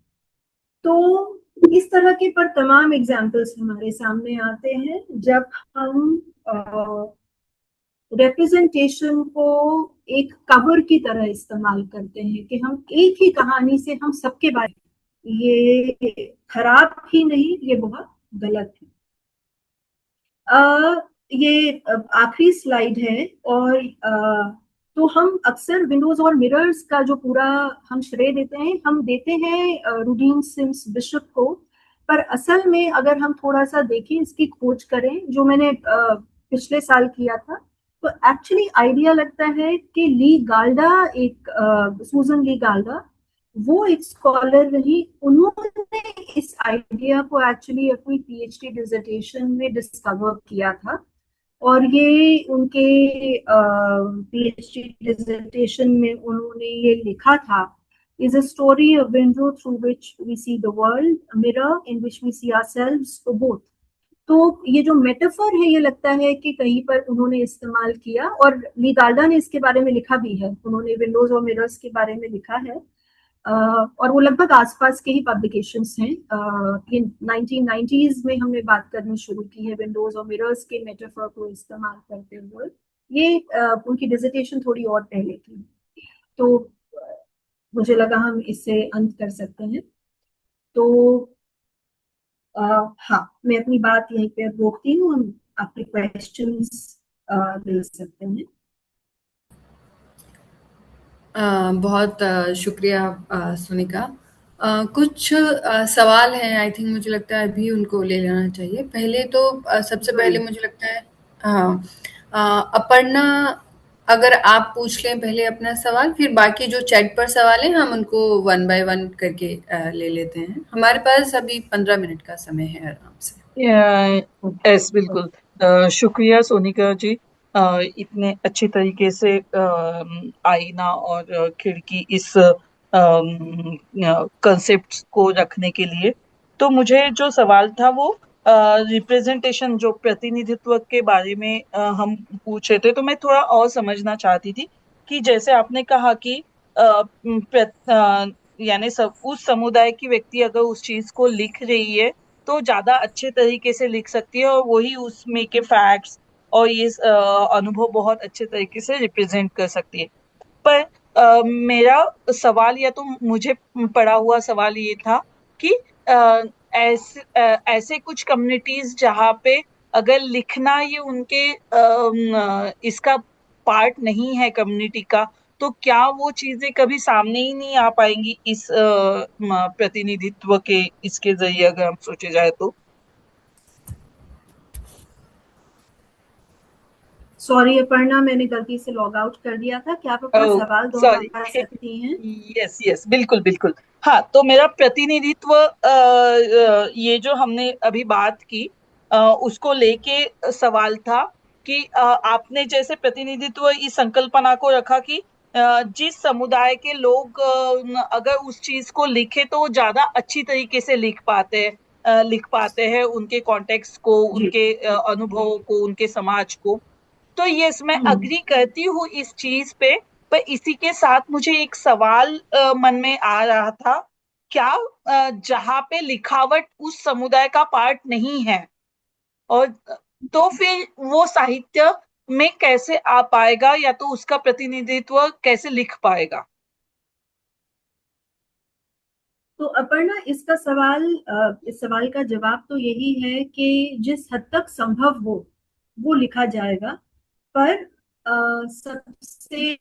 तो इस तरह के पर तमाम एग्जाम्पल्स हमारे सामने आते हैं जब हम रिप्रेजेंटेशन को एक कवर की तरह इस्तेमाल करते हैं कि हम एक ही कहानी से हम सबके बारे में, ये खराब ही नहीं, ये बहुत गलत है। ये आखिरी स्लाइड है। और तो हम अक्सर विंडोज और मिरर्स का जो पूरा हम श्रेय देते हैं, हम देते हैं रूडीन सिम्स बिशप को। पर असल में अगर हम थोड़ा सा देखें, इसकी खोज करें, जो मैंने पिछले साल किया था, तो एक्चुअली आइडिया लगता है कि ली गाल्डा, एक सूजन ली गाल्डा, वो एक स्कॉलर रही। उन्होंने इस आइडिया को एक्चुअली अपनी पीएचडी डिसर्टेशन में डिस्कवर किया था। और ये उनके पीएचडी डिसर्टेशन में उन्होंने ये लिखा था is a story, a window through which we see the world, a mirror in which we see ourselves, or both. तो ये जो मेटाफर है, ये लगता है कि कहीं पर उन्होंने इस्तेमाल किया, और ली गार्डा ने इसके बारे में लिखा भी है, उन्होंने विंडोज और मिरर्स के बारे में लिखा है, और वो लगभग आसपास के ही पब्लिकेशंस हैं। ये 1990s में हमने बात करनी शुरू की है विंडोज और मिरर्स के मेटाफर को इस्तेमाल करते हुए। ये उनकी डिसर्टेशन थोड़ी और पहले थी, तो मुझे लगा हम इससे अंत कर सकते हैं। तो हाँ, मैं अपनी बात यहीं पे रोकती हूँ, हम अपने क्वेश्चंस ले सकते हैं। बहुत शुक्रिया सुनिका। कुछ सवाल हैं, आई थिंक मुझे लगता है अभी उनको ले लेना चाहिए। पहले तो सबसे पहले मुझे लगता है अपर्णा, अगर आप पूछ लें पहले अपना सवाल, फिर बाकी जो चैट पर सवाल हैं हम उनको 1 बाय 1 करके ले लेते हैं। हमारे पास अभी 15 मिनट का समय है आराम से। यस, बिल्कुल। शुक्रिया सोनिका जी, इतने अच्छी तरीके से आईना और खिड़की इस कंसेप्ट को रखने के लिए। तो मुझे जो सवाल था वो रिप्रेजेंटेशन, जो प्रतिनिधित्व के बारे में हम पूछे थे, तो मैं थोड़ा और समझना चाहती थी कि जैसे आपने कहा कि यानी उस समुदाय की व्यक्ति अगर उस चीज को लिख रही है तो ज्यादा अच्छे तरीके से लिख सकती है, और वही उसमें के फैक्ट्स और ये अनुभव बहुत अच्छे तरीके से रिप्रेजेंट कर सकती है। पर मेरा सवाल, या तो मुझे पड़ा हुआ सवाल ये था कि ऐसे कुछ कम्युनिटीज जहाँ पे अगर लिखना ये उनके इसका पार्ट नहीं है कम्युनिटी का, तो क्या वो चीजें कभी सामने ही नहीं आ पाएंगी इस प्रतिनिधित्व के इसके जरिए, अगर हम सोचे जाए तो? सॉरी अपर्णा, मैंने गलती से लॉग आउट कर दिया था, क्या आप अपना सवाल सॉरी। दोहरा सकती हैं? यस यस, बिल्कुल बिल्कुल। हाँ, तो मेरा प्रतिनिधित्व, ये जो हमने अभी बात की उसको लेके सवाल था कि आपने जैसे प्रतिनिधित्व इस संकल्पना को रखा कि जिस समुदाय के लोग अगर उस चीज को लिखे तो वो ज्यादा अच्छी तरीके से लिख पाते हैं उनके कॉन्टेक्स्ट को, उनके अनुभवों को, उनके समाज को। तो यस, मैं अग्री करती हूँ इस चीज पे। पर इसी के साथ मुझे एक सवाल मन में आ रहा था, क्या जहाँ पे लिखावट उस समुदाय का पार्ट नहीं है, और तो फिर वो साहित्य में कैसे आ पाएगा, या तो उसका प्रतिनिधित्व कैसे लिख पाएगा? तो अपर्णा, इस सवाल का जवाब तो यही है कि जिस हद तक संभव हो वो लिखा जाएगा, पर सबसे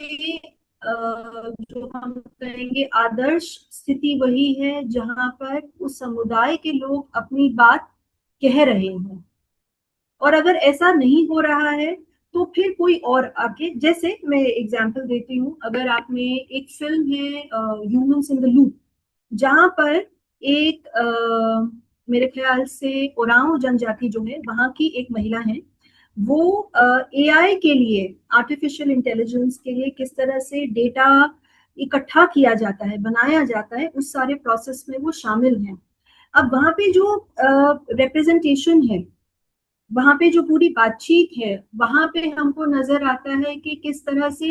जो हम कहेंगे आदर्श स्थिति वही है जहां पर उस समुदाय के लोग अपनी बात कह रहे हैं। और अगर ऐसा नहीं हो रहा है तो फिर कोई और आके, जैसे मैं एग्जांपल देती हूँ, अगर आपने एक फिल्म है ह्यूमंस इन द लूप, जहां पर एक मेरे ख्याल से ओराओं जनजाति जो है वहां की एक महिला है, वो एआई के लिए, आर्टिफिशियल इंटेलिजेंस के लिए किस तरह से डेटा इकट्ठा किया जाता है, बनाया जाता है, उस सारे प्रोसेस में वो शामिल है। अब वहां पे जो रिप्रेजेंटेशन है, वहां पे जो पूरी बातचीत है, वहां पे हमको नजर आता है कि किस तरह से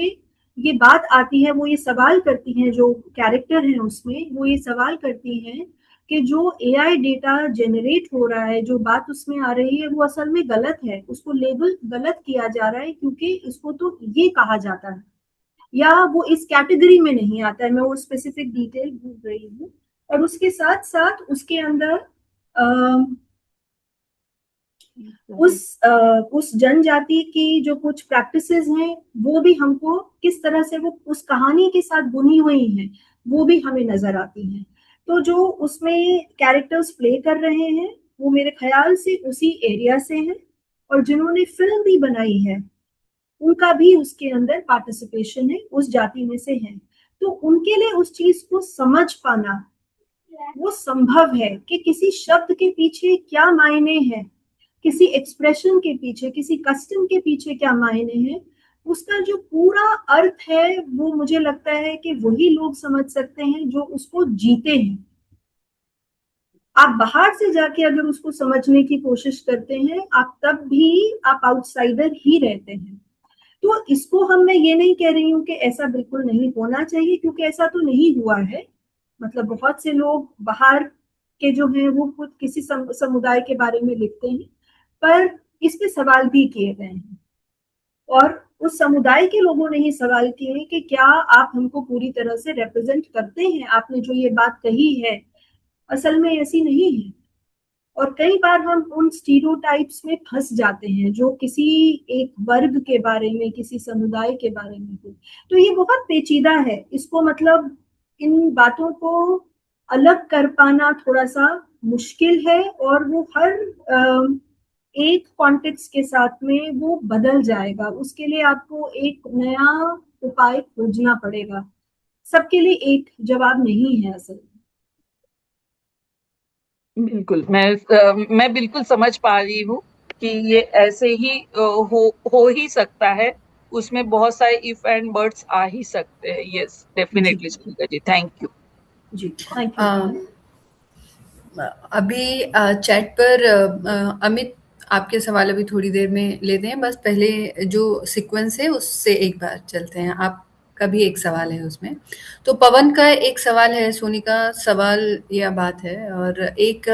ये बात आती है, वो ये सवाल करती हैं, जो कैरेक्टर है उसमें वो ये सवाल करती हैं कि जो एआई डेटा जनरेट हो रहा है, जो बात उसमें आ रही है, वो असल में गलत है, उसको लेबल गलत किया जा रहा है, क्योंकि इसको तो ये कहा जाता है, या वो इस कैटेगरी में नहीं आता है। मैं वो स्पेसिफिक डिटेल भूल रही हूँ। और उसके साथ साथ उसके अंदर उस जनजाति की जो कुछ प्रैक्टिसेस हैं, वो भी हमको किस तरह से वो उस कहानी के साथ बुनी हुई हैं, वो भी हमें नजर आती हैं। तो जो उसमें कैरेक्टर्स प्ले कर रहे हैं वो मेरे ख्याल से उसी एरिया से हैं, और जिन्होंने फिल्म भी बनाई है उनका भी उसके अंदर पार्टिसिपेशन है, उस जाति में से है। तो उनके लिए उस चीज को समझ पाना वो संभव है कि किसी शब्द के पीछे क्या मायने हैं, किसी एक्सप्रेशन के पीछे, किसी कस्टम के पीछे क्या मायने हैं, उसका जो पूरा अर्थ है वो मुझे लगता है कि वही लोग समझ सकते हैं जो उसको जीते हैं। आप बाहर से जाके अगर उसको समझने की कोशिश करते हैं, आप तब भी आप आउटसाइडर ही रहते हैं। तो इसको मैं ये नहीं कह रही हूँ कि ऐसा बिल्कुल नहीं होना चाहिए, क्योंकि ऐसा तो नहीं हुआ है। मतलब बहुत से लोग बाहर के जो हैं वो खुद किसी समुदाय के बारे में लिखते हैं, पर इस पे सवाल भी किए गए हैं, और उस समुदाय के लोगों ने ही सवाल किए हैं कि क्या आप हमको पूरी तरह से रिप्रेजेंट करते हैं, आपने जो ये बात कही है असल में ऐसी नहीं है। और कई बार हम उन स्टीरियोटाइप्स में फंस जाते हैं जो किसी एक वर्ग के बारे में, किसी समुदाय के बारे में हो। तो ये बहुत पेचीदा है, इसको मतलब इन बातों को अलग कर पाना थोड़ा सा मुश्किल है, और वो हर एक कॉन्टेक्स्ट के साथ में वो बदल जाएगा। उसके लिए आपको एक नया उपाय खोजना पड़ेगा। सबके लिए एक जवाब नहीं है असल में। बिल्कुल, मैं बिल्कुल समझ पा रही हूँ कि ये ऐसे ही हो ही सकता है। उसमें बहुत सारे इफ एंड बट्स आ ही सकते हैं। यस, जी definitely Sunita ji, thank you. जी, थैंक यू। अभी चैट पर अमित, आपके सवाल अभी थोड़ी देर में लेते हैं, बस पहले जो सीक्वेंस है उससे एक बार चलते हैं। आपका भी एक सवाल है उसमें। तो पवन का एक सवाल है, सोनी का सवाल या बात है, और एक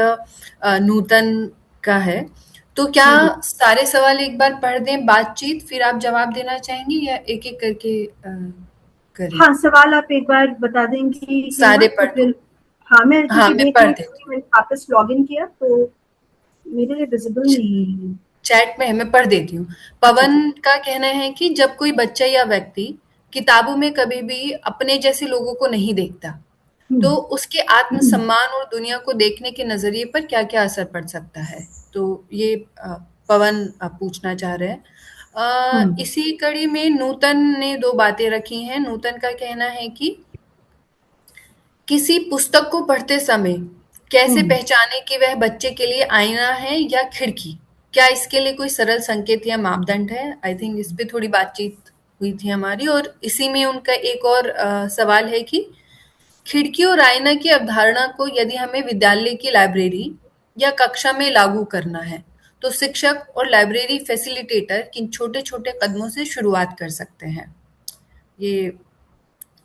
नूतन का है। तो क्या सारे सवाल एक बार पढ़ दें बातचीत, फिर आप जवाब देना चाहेंगी, या एक एक करके करें? हाँ, सवाल आप एक बार बता देंगी सारे हेमा, तो पढ़ फिर हाँ मैं, हाँ, क्योंकि मैं देख पढ़ रही देती हूँ मैंने वापस लॉग इन किया तो मेरे लिए विजिबल हूँ। नहीं है। चैट में है, मैं पढ़ देती हूँ। अच्छा अच्छा। पवन का कहना है कि जब कोई बच्चा या व्यक्ति किताबों में कभी भी अपने जैसे लोगों को नहीं देखता, तो हम्म उसके आत्मसम्मान और दुनिया को देखने के नजरिए पर क्या-क्या असर पड़ सकता है? तो ये पवन पूछना चाह रहे हैं। हम्म इसी कड़ी में नूतन ने 2 बातें रखी हैं। नूतन का कहना है कि किसी पुस्तक को पढ़ते समय कैसे हम्म पहचाने कि वह बच्चे के लिए आईना है या खिड़की? क्या इसके लिए कोई सरल संकेत या मापदंड है? आई थिंक इस पे थोड़ी बातचीत हुई थी हमारी, और इसी में उनका एक और सवाल है कि खिड़की और आईना की अवधारणा को यदि हमें विद्यालय की लाइब्रेरी या कक्षा में लागू करना है, तो शिक्षक और लाइब्रेरी फैसिलिटेटर किन छोटे-छोटे कदमों से शुरुआत कर सकते हैं? ये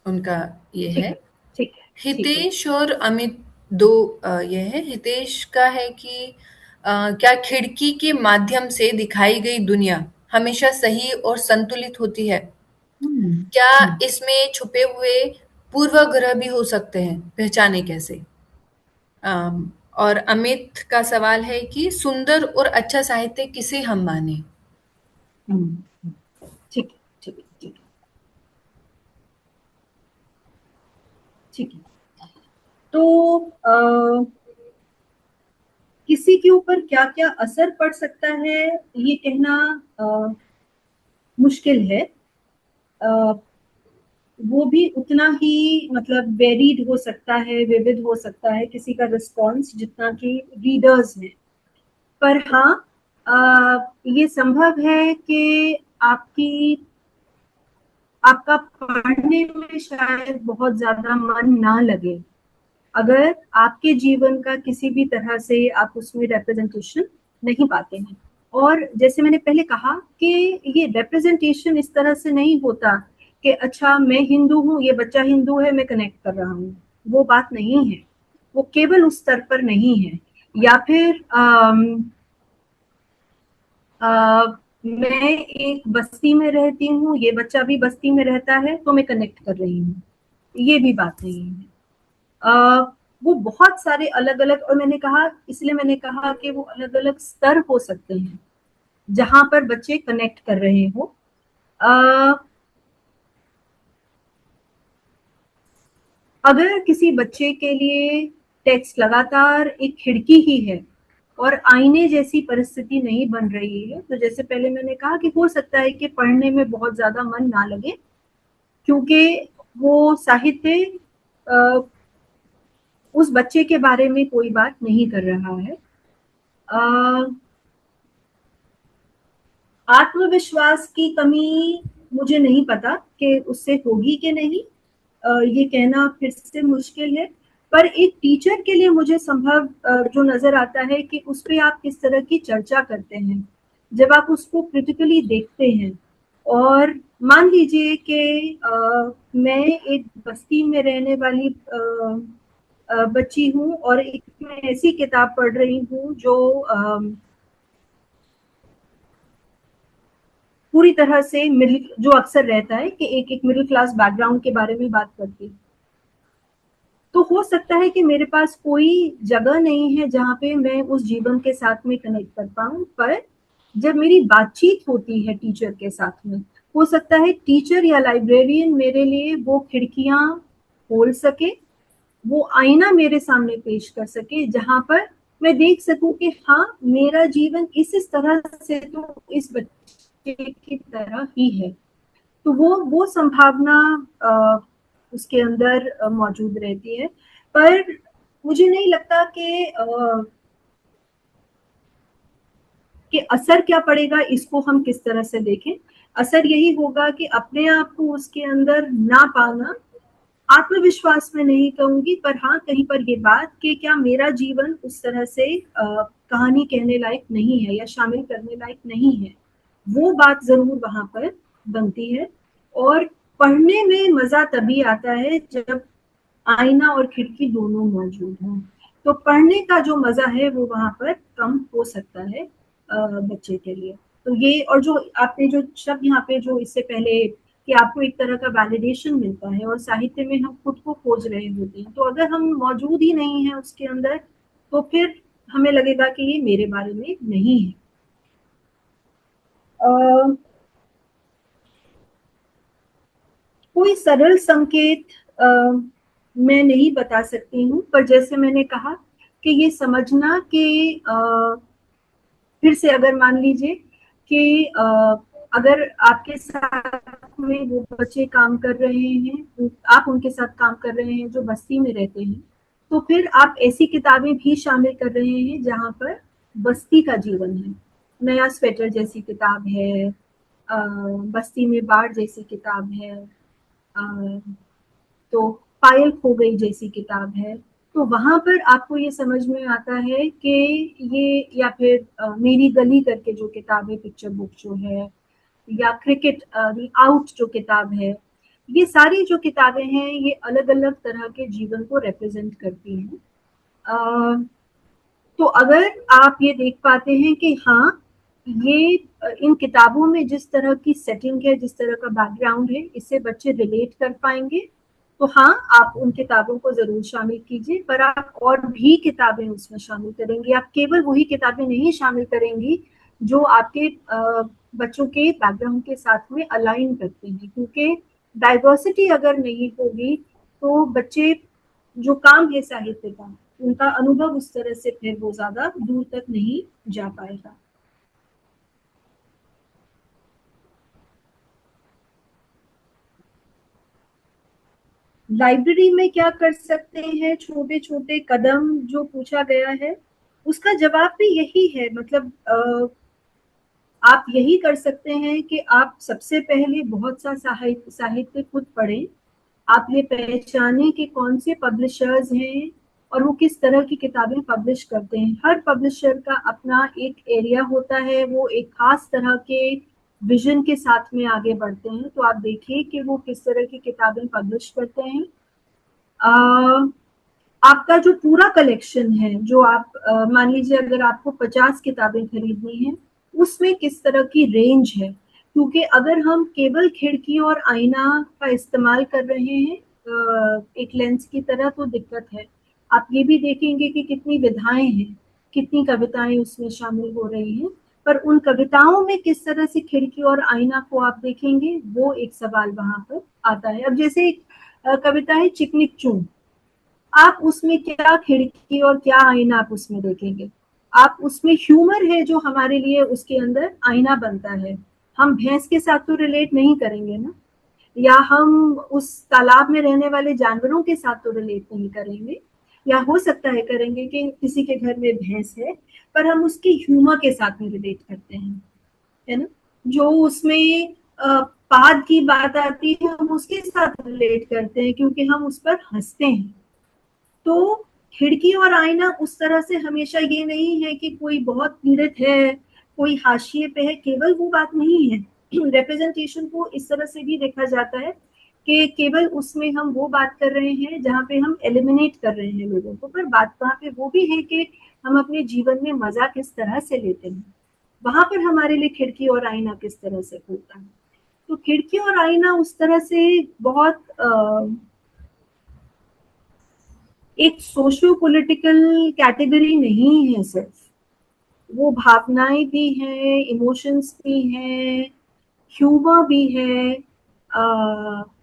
उनका ये ठीक है। है ठीक है ठीक है। हितेश और अमित 2 ये है। हितेश का है कि क्या खिड़की के माध्यम से दिखाई गई दुनिया हमेशा सही और संतुलित होती है? हम्म क्या हम्म इसमें छुपे हुए पूर्वाग्रह भी हो सकते हैं? पहचाने कैसे? और अमित का सवाल है कि सुंदर और अच्छा साहित्य किसे हम माने? हम्म, ठीक है ठीक है ठीक है ठीक है। तो किसी के ऊपर क्या क्या असर पड़ सकता है ये कहना मुश्किल है। अ, वो भी उतना ही मतलब वेरीड हो सकता है, विविध हो सकता है किसी का रिस्पॉन्स जितना कि रीडर्स हैं। पर हाँ, ये संभव है कि आपकी आपका पढ़ने में शायद बहुत ज्यादा मन ना लगे, अगर आपके जीवन का किसी भी तरह से आप उसमें रिप्रेजेंटेशन नहीं पाते हैं। और जैसे मैंने पहले कहा कि ये रिप्रेजेंटेशन इस तरह से नहीं होता कि अच्छा मैं हिंदू हूँ, ये बच्चा हिंदू है, मैं कनेक्ट कर रहा हूँ। वो बात नहीं है, वो केवल उस स्तर पर नहीं है। या फिर मैं एक बस्ती में रहती हूँ, ये बच्चा भी बस्ती में रहता है, तो मैं कनेक्ट कर रही हूँ, ये भी बात नहीं है। वो बहुत सारे अलग अलग, और मैंने कहा, इसलिए मैंने कहा कि वो अलग अलग स्तर हो सकते हैं जहां पर बच्चे कनेक्ट कर रहे हो। अगर किसी बच्चे के लिए टेक्स्ट लगातार एक खिड़की ही है और आईने जैसी परिस्थिति नहीं बन रही है, तो जैसे पहले मैंने कहा कि हो सकता है कि पढ़ने में बहुत ज्यादा मन ना लगे, क्योंकि वो साहित्य उस बच्चे के बारे में कोई बात नहीं कर रहा है। आत्मविश्वास की कमी मुझे नहीं पता कि उससे होगी कि नहीं, ये कहना फिर से मुश्किल है। पर एक टीचर के लिए मुझे संभव जो नजर आता है कि उस पे आप किस तरह की चर्चा करते हैं, जब आप उसको क्रिटिकली देखते हैं। और मान लीजिए कि मैं एक बस्ती में रहने वाली बच्ची हूँ और एक मैं ऐसी किताब पढ़ रही हूँ जो पूरी तरह से मिडिल, जो अक्सर रहता है कि एक मिडिल क्लास बैकग्राउंड के बारे में बात करती है, तो हो सकता है कि मेरे पास कोई जगह नहीं है जहाँ पे मैं उस जीवन के साथ में कनेक्ट कर पाऊँ। पर जब मेरी बातचीत होती है टीचर के साथ में, हो सकता है टीचर या लाइब्रेरियन मेरे लिए वो खिड़कियां खोल सके, वो आईना मेरे सामने पेश कर सके, जहां पर मैं देख सकूं कि हाँ, मेरा जीवन इस तरह से तो इस बच्चे की तरह ही है। तो वो संभावना उसके अंदर मौजूद रहती है। पर मुझे नहीं लगता कि असर क्या पड़ेगा, इसको हम किस तरह से देखें। असर यही होगा कि अपने आप को उसके अंदर ना पाना, आत्मविश्वास में नहीं कहूंगी, पर हाँ, कहीं पर ये बात कि क्या मेरा जीवन उस तरह से कहानी कहने लायक नहीं है या शामिल करने लायक नहीं है, वो बात जरूर वहां पर बनती है। और पढ़ने में मजा तभी आता है जब आईना और खिड़की दोनों मौजूद हों। तो पढ़ने का जो मजा है वो वहां पर कम हो सकता है बच्चे के लिए। तो ये, और जो आपने जो शब्द यहाँ पे जो इससे पहले कि आपको एक तरह का वैलिडेशन मिलता है और साहित्य में हम खुद को खोज रहे होते हैं, तो अगर हम मौजूद ही नहीं है उसके अंदर, तो फिर हमें लगेगा कि ये मेरे बारे में नहीं है। कोई सरल संकेत मैं नहीं बता सकती हूँ, पर जैसे मैंने कहा कि ये समझना कि फिर से अगर मान लीजिए कि अगर आपके साथ में वो बच्चे काम कर रहे हैं, आप उनके साथ काम कर रहे हैं जो बस्ती में रहते हैं, तो फिर आप ऐसी किताबें भी शामिल कर रहे हैं जहाँ पर बस्ती का जीवन है। नया स्वेटर जैसी किताब है, बस्ती में बाढ़ जैसी किताब है, तो पायल खो गई जैसी किताब है। तो वहां पर आपको ये समझ में आता है कि ये, या फिर मेरी गली करके जो किताब है, पिक्चर बुक जो है, या क्रिकेट आउट जो किताब है, ये सारी जो किताबें हैं ये अलग अलग तरह के जीवन को रिप्रेजेंट करती हैं। तो अगर आप ये देख पाते हैं कि हाँ, ये इन किताबों में जिस तरह की सेटिंग है, जिस तरह का बैकग्राउंड है, इससे बच्चे रिलेट कर पाएंगे, तो हाँ, आप उन किताबों को जरूर शामिल कीजिए। पर आप और भी किताबें उसमें शामिल करेंगे, आप केवल वही किताबें नहीं शामिल करेंगी जो आपके बच्चों के बैकग्राउंड के साथ में अलाइन करते हैं, क्योंकि डाइवर्सिटी अगर नहीं होगी तो बच्चे जो काम है साहित्य का, उनका अनुभव उस तरह से फिर वो ज्यादा दूर तक नहीं जा पाएगा। लाइब्रेरी में क्या कर सकते हैं, छोटे छोटे कदम जो पूछा गया है, उसका जवाब भी यही है। मतलब आप यही कर सकते हैं कि आप सबसे पहले बहुत सा साहित्य खुद पढ़ें। आप ये पहचानें कि कौन से पब्लिशर्स हैं और वो किस तरह की किताबें पब्लिश करते हैं। हर पब्लिशर का अपना एक एरिया होता है, वो एक खास तरह के विजन के साथ में आगे बढ़ते हैं। तो आप देखिए कि वो किस तरह की किताबें पब्लिश करते हैं। आपका जो पूरा कलेक्शन है, जो आप मान लीजिए अगर आपको 50 किताबें खरीदनी है, उसमें किस तरह की रेंज है, क्योंकि अगर हम केवल खिड़की और आईना का इस्तेमाल कर रहे हैं एक लेंस की तरह, तो दिक्कत है। आप ये भी देखेंगे कि कितनी विधाएं हैं, कितनी कविताएं उसमें शामिल हो रही हैं, पर उन कविताओं में किस तरह से खिड़की और आईना को आप देखेंगे, वो एक सवाल वहां पर आता है। अब जैसे एक कविता है चिकनिक चून, आप उसमें क्या खिड़की और क्या आईना आप उसमें देखेंगे? आप उसमें ह्यूमर है जो हमारे लिए उसके अंदर आईना बनता है। हम भैंस के साथ तो रिलेट नहीं करेंगे ना, या हम उस तालाब में रहने वाले जानवरों के साथ तो रिलेट नहीं करेंगे, या हो सकता है करेंगे कि किसी के घर में भैंस है, पर हम उसके ह्यूमर के साथ में रिलेट करते हैं, है ना। जो उसमें उत्पाद की बात आती है हम उसके साथ रिलेट करते हैं क्योंकि हम उस पर हंसते हैं। तो खिड़की और आईना उस तरह से हमेशा ये नहीं है कि कोई बहुत पीड़ित है, कोई हाशिए पे है, केवल वो बात नहीं है। रिप्रेजेंटेशन को इस तरह से भी देखा जाता है कि केवल उसमें हम वो बात कर रहे हैं जहाँ पे हम एलिमिनेट कर रहे हैं लोगों को, पर बात वहाँ पे वो भी है कि हम अपने जीवन में मजा किस तरह से लेते हैं। वहां पर हमारे लिए खिड़की और आईना किस तरह से होता है। तो खिड़की और आईना उस तरह से बहुत एक सोशियो पॉलिटिकल कैटेगरी नहीं है सिर्फ, वो भावनाएं भी हैं, इमोशंस भी हैं, ह्यूमर भी है,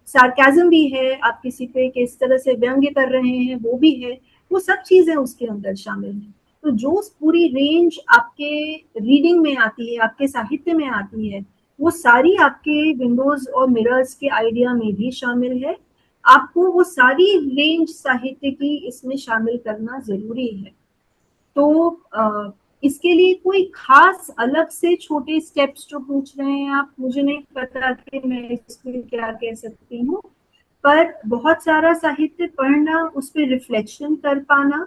सार्केज्म भी है, आप किसी पे किस तरह से व्यंग्य कर रहे हैं वो भी है, वो सब चीजें उसके अंदर शामिल हैं। तो जो पूरी रेंज आपके रीडिंग में आती है, आपके साहित्य में आती है, वो सारी आपके विंडोज और मिरर्स के आइडिया में भी शामिल है। आपको वो सारी रेंज साहित्य की इसमें शामिल करना जरूरी है। तो इसके लिए कोई खास अलग से छोटे स्टेप्स जो पूछ रहे हैं आप, मुझे नहीं पता कि मैं इसमें क्या कह सकती हूँ, पर बहुत सारा साहित्य पढ़ना, उस पर रिफ्लेक्शन कर पाना,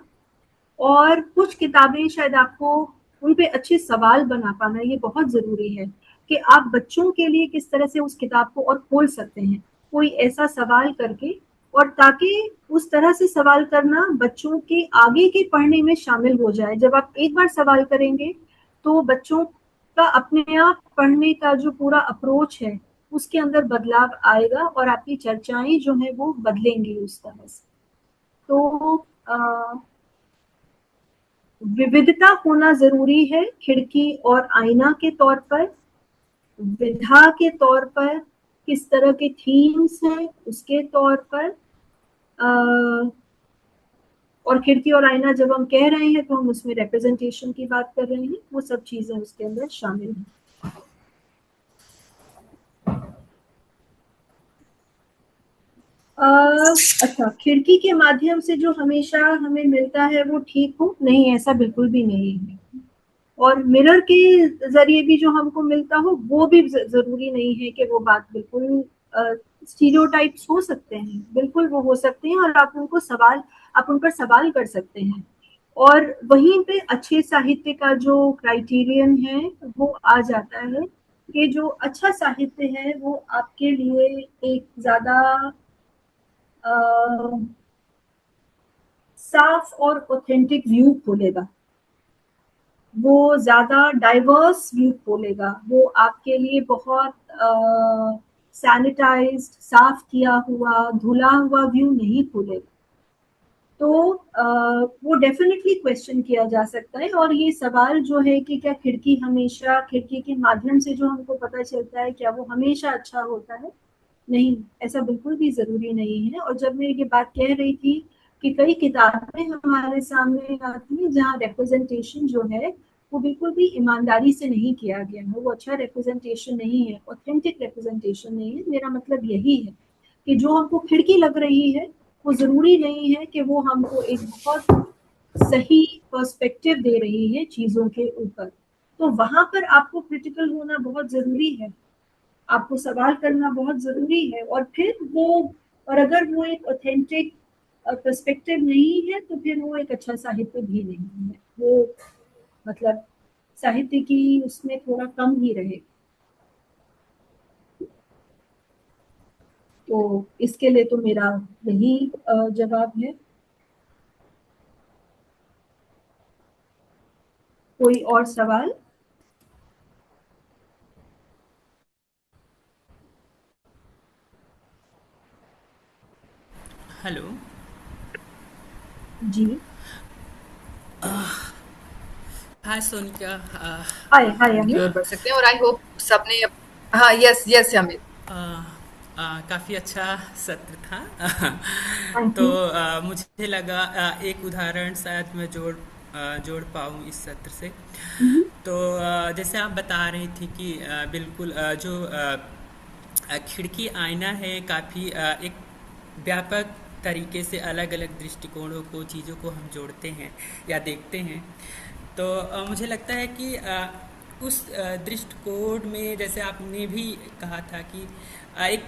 और कुछ किताबें शायद आपको उन पे अच्छे सवाल बना पाना, ये बहुत जरूरी है कि आप बच्चों के लिए किस तरह से उस किताब को और खोल सकते हैं कोई ऐसा सवाल करके, और ताकि उस तरह से सवाल करना बच्चों के आगे के पढ़ने में शामिल हो जाए। जब आप एक बार सवाल करेंगे तो बच्चों का अपने आप पढ़ने का जो पूरा अप्रोच है उसके अंदर बदलाव आएगा और आपकी चर्चाएं जो है वो बदलेंगी उस तरह से। तो विविधता होना जरूरी है खिड़की और आईना के तौर पर, विधा के तौर पर, किस तरह के थीम्स हैं उसके तौर पर। और खिड़की और आईना जब हम कह रहे हैं तो हम उसमें रिप्रेजेंटेशन की बात कर रहे हैं, वो सब चीजें उसके अंदर शामिल हैं। अच्छा, खिड़की के माध्यम से जो हमेशा हमें मिलता है वो ठीक हो, नहीं, ऐसा बिल्कुल भी नहीं है। और मिरर के जरिए भी जो हमको मिलता हो वो भी जरूरी नहीं है कि वो बात बिल्कुल, स्टीरियोटाइप्स हो सकते हैं, बिल्कुल वो हो सकते हैं, और आप उन पर सवाल कर सकते हैं। और वहीं पे अच्छे साहित्य का जो क्राइटेरियन है वो आ जाता है कि जो अच्छा साहित्य है वो आपके लिए एक ज्यादा साफ और ऑथेंटिक व्यू खोलेगा, वो ज्यादा डाइवर्स व्यू खोलेगा, वो आपके लिए बहुत सैनिटाइज्ड, साफ किया हुआ, धुला हुआ व्यू नहीं खोलेगा। तो वो डेफिनेटली क्वेश्चन किया जा सकता है। और ये सवाल जो है कि क्या खिड़की के माध्यम से जो हमको पता चलता है क्या वो हमेशा अच्छा होता है, नहीं, ऐसा बिल्कुल भी जरूरी नहीं है। और जब मैं ये बात कह रही थी कि कई किताबें हमारे सामने आती हैं जहाँ रिप्रेजेंटेशन जो है वो बिल्कुल भी ईमानदारी से नहीं किया गया है, वो अच्छा रिप्रेजेंटेशन नहीं है, ऑथेंटिक रिप्रेजेंटेशन नहीं है। मेरा मतलब यही है कि जो हमको खिड़की लग रही है वो जरूरी नहीं है कि वो हमको एक बहुत सही पर्सपेक्टिव दे रही है चीजों के ऊपर। तो वहां पर आपको क्रिटिकल होना बहुत जरूरी है, आपको सवाल करना बहुत जरूरी है। और फिर वो, और अगर वो एक ऑथेंटिक पर्सपेक्टिव नहीं है तो फिर वो एक अच्छा साहित्य भी नहीं है, वो मतलब साहित्य की उसमें थोड़ा कम ही रहे। तो इसके लिए तो मेरा यही जवाब है। कोई और सवाल? हेलो। जी, हाय सोनिका। हाय हाय अमित। और बढ़ सकते हैं, और आई होप सबने हाँ, यस यस अमित। काफ़ी अच्छा सत्र था। थैंक तो यू। मुझे लगा एक उदाहरण शायद मैं जोड़ पाऊँ इस सत्र से। तो जैसे आप बता रही थी कि बिल्कुल जो खिड़की आईना है, काफ़ी एक व्यापक तरीके से अलग अलग दृष्टिकोणों को, चीज़ों को हम जोड़ते हैं या देखते हैं। तो मुझे लगता है कि उस दृष्टिकोण में जैसे आपने भी कहा था कि एक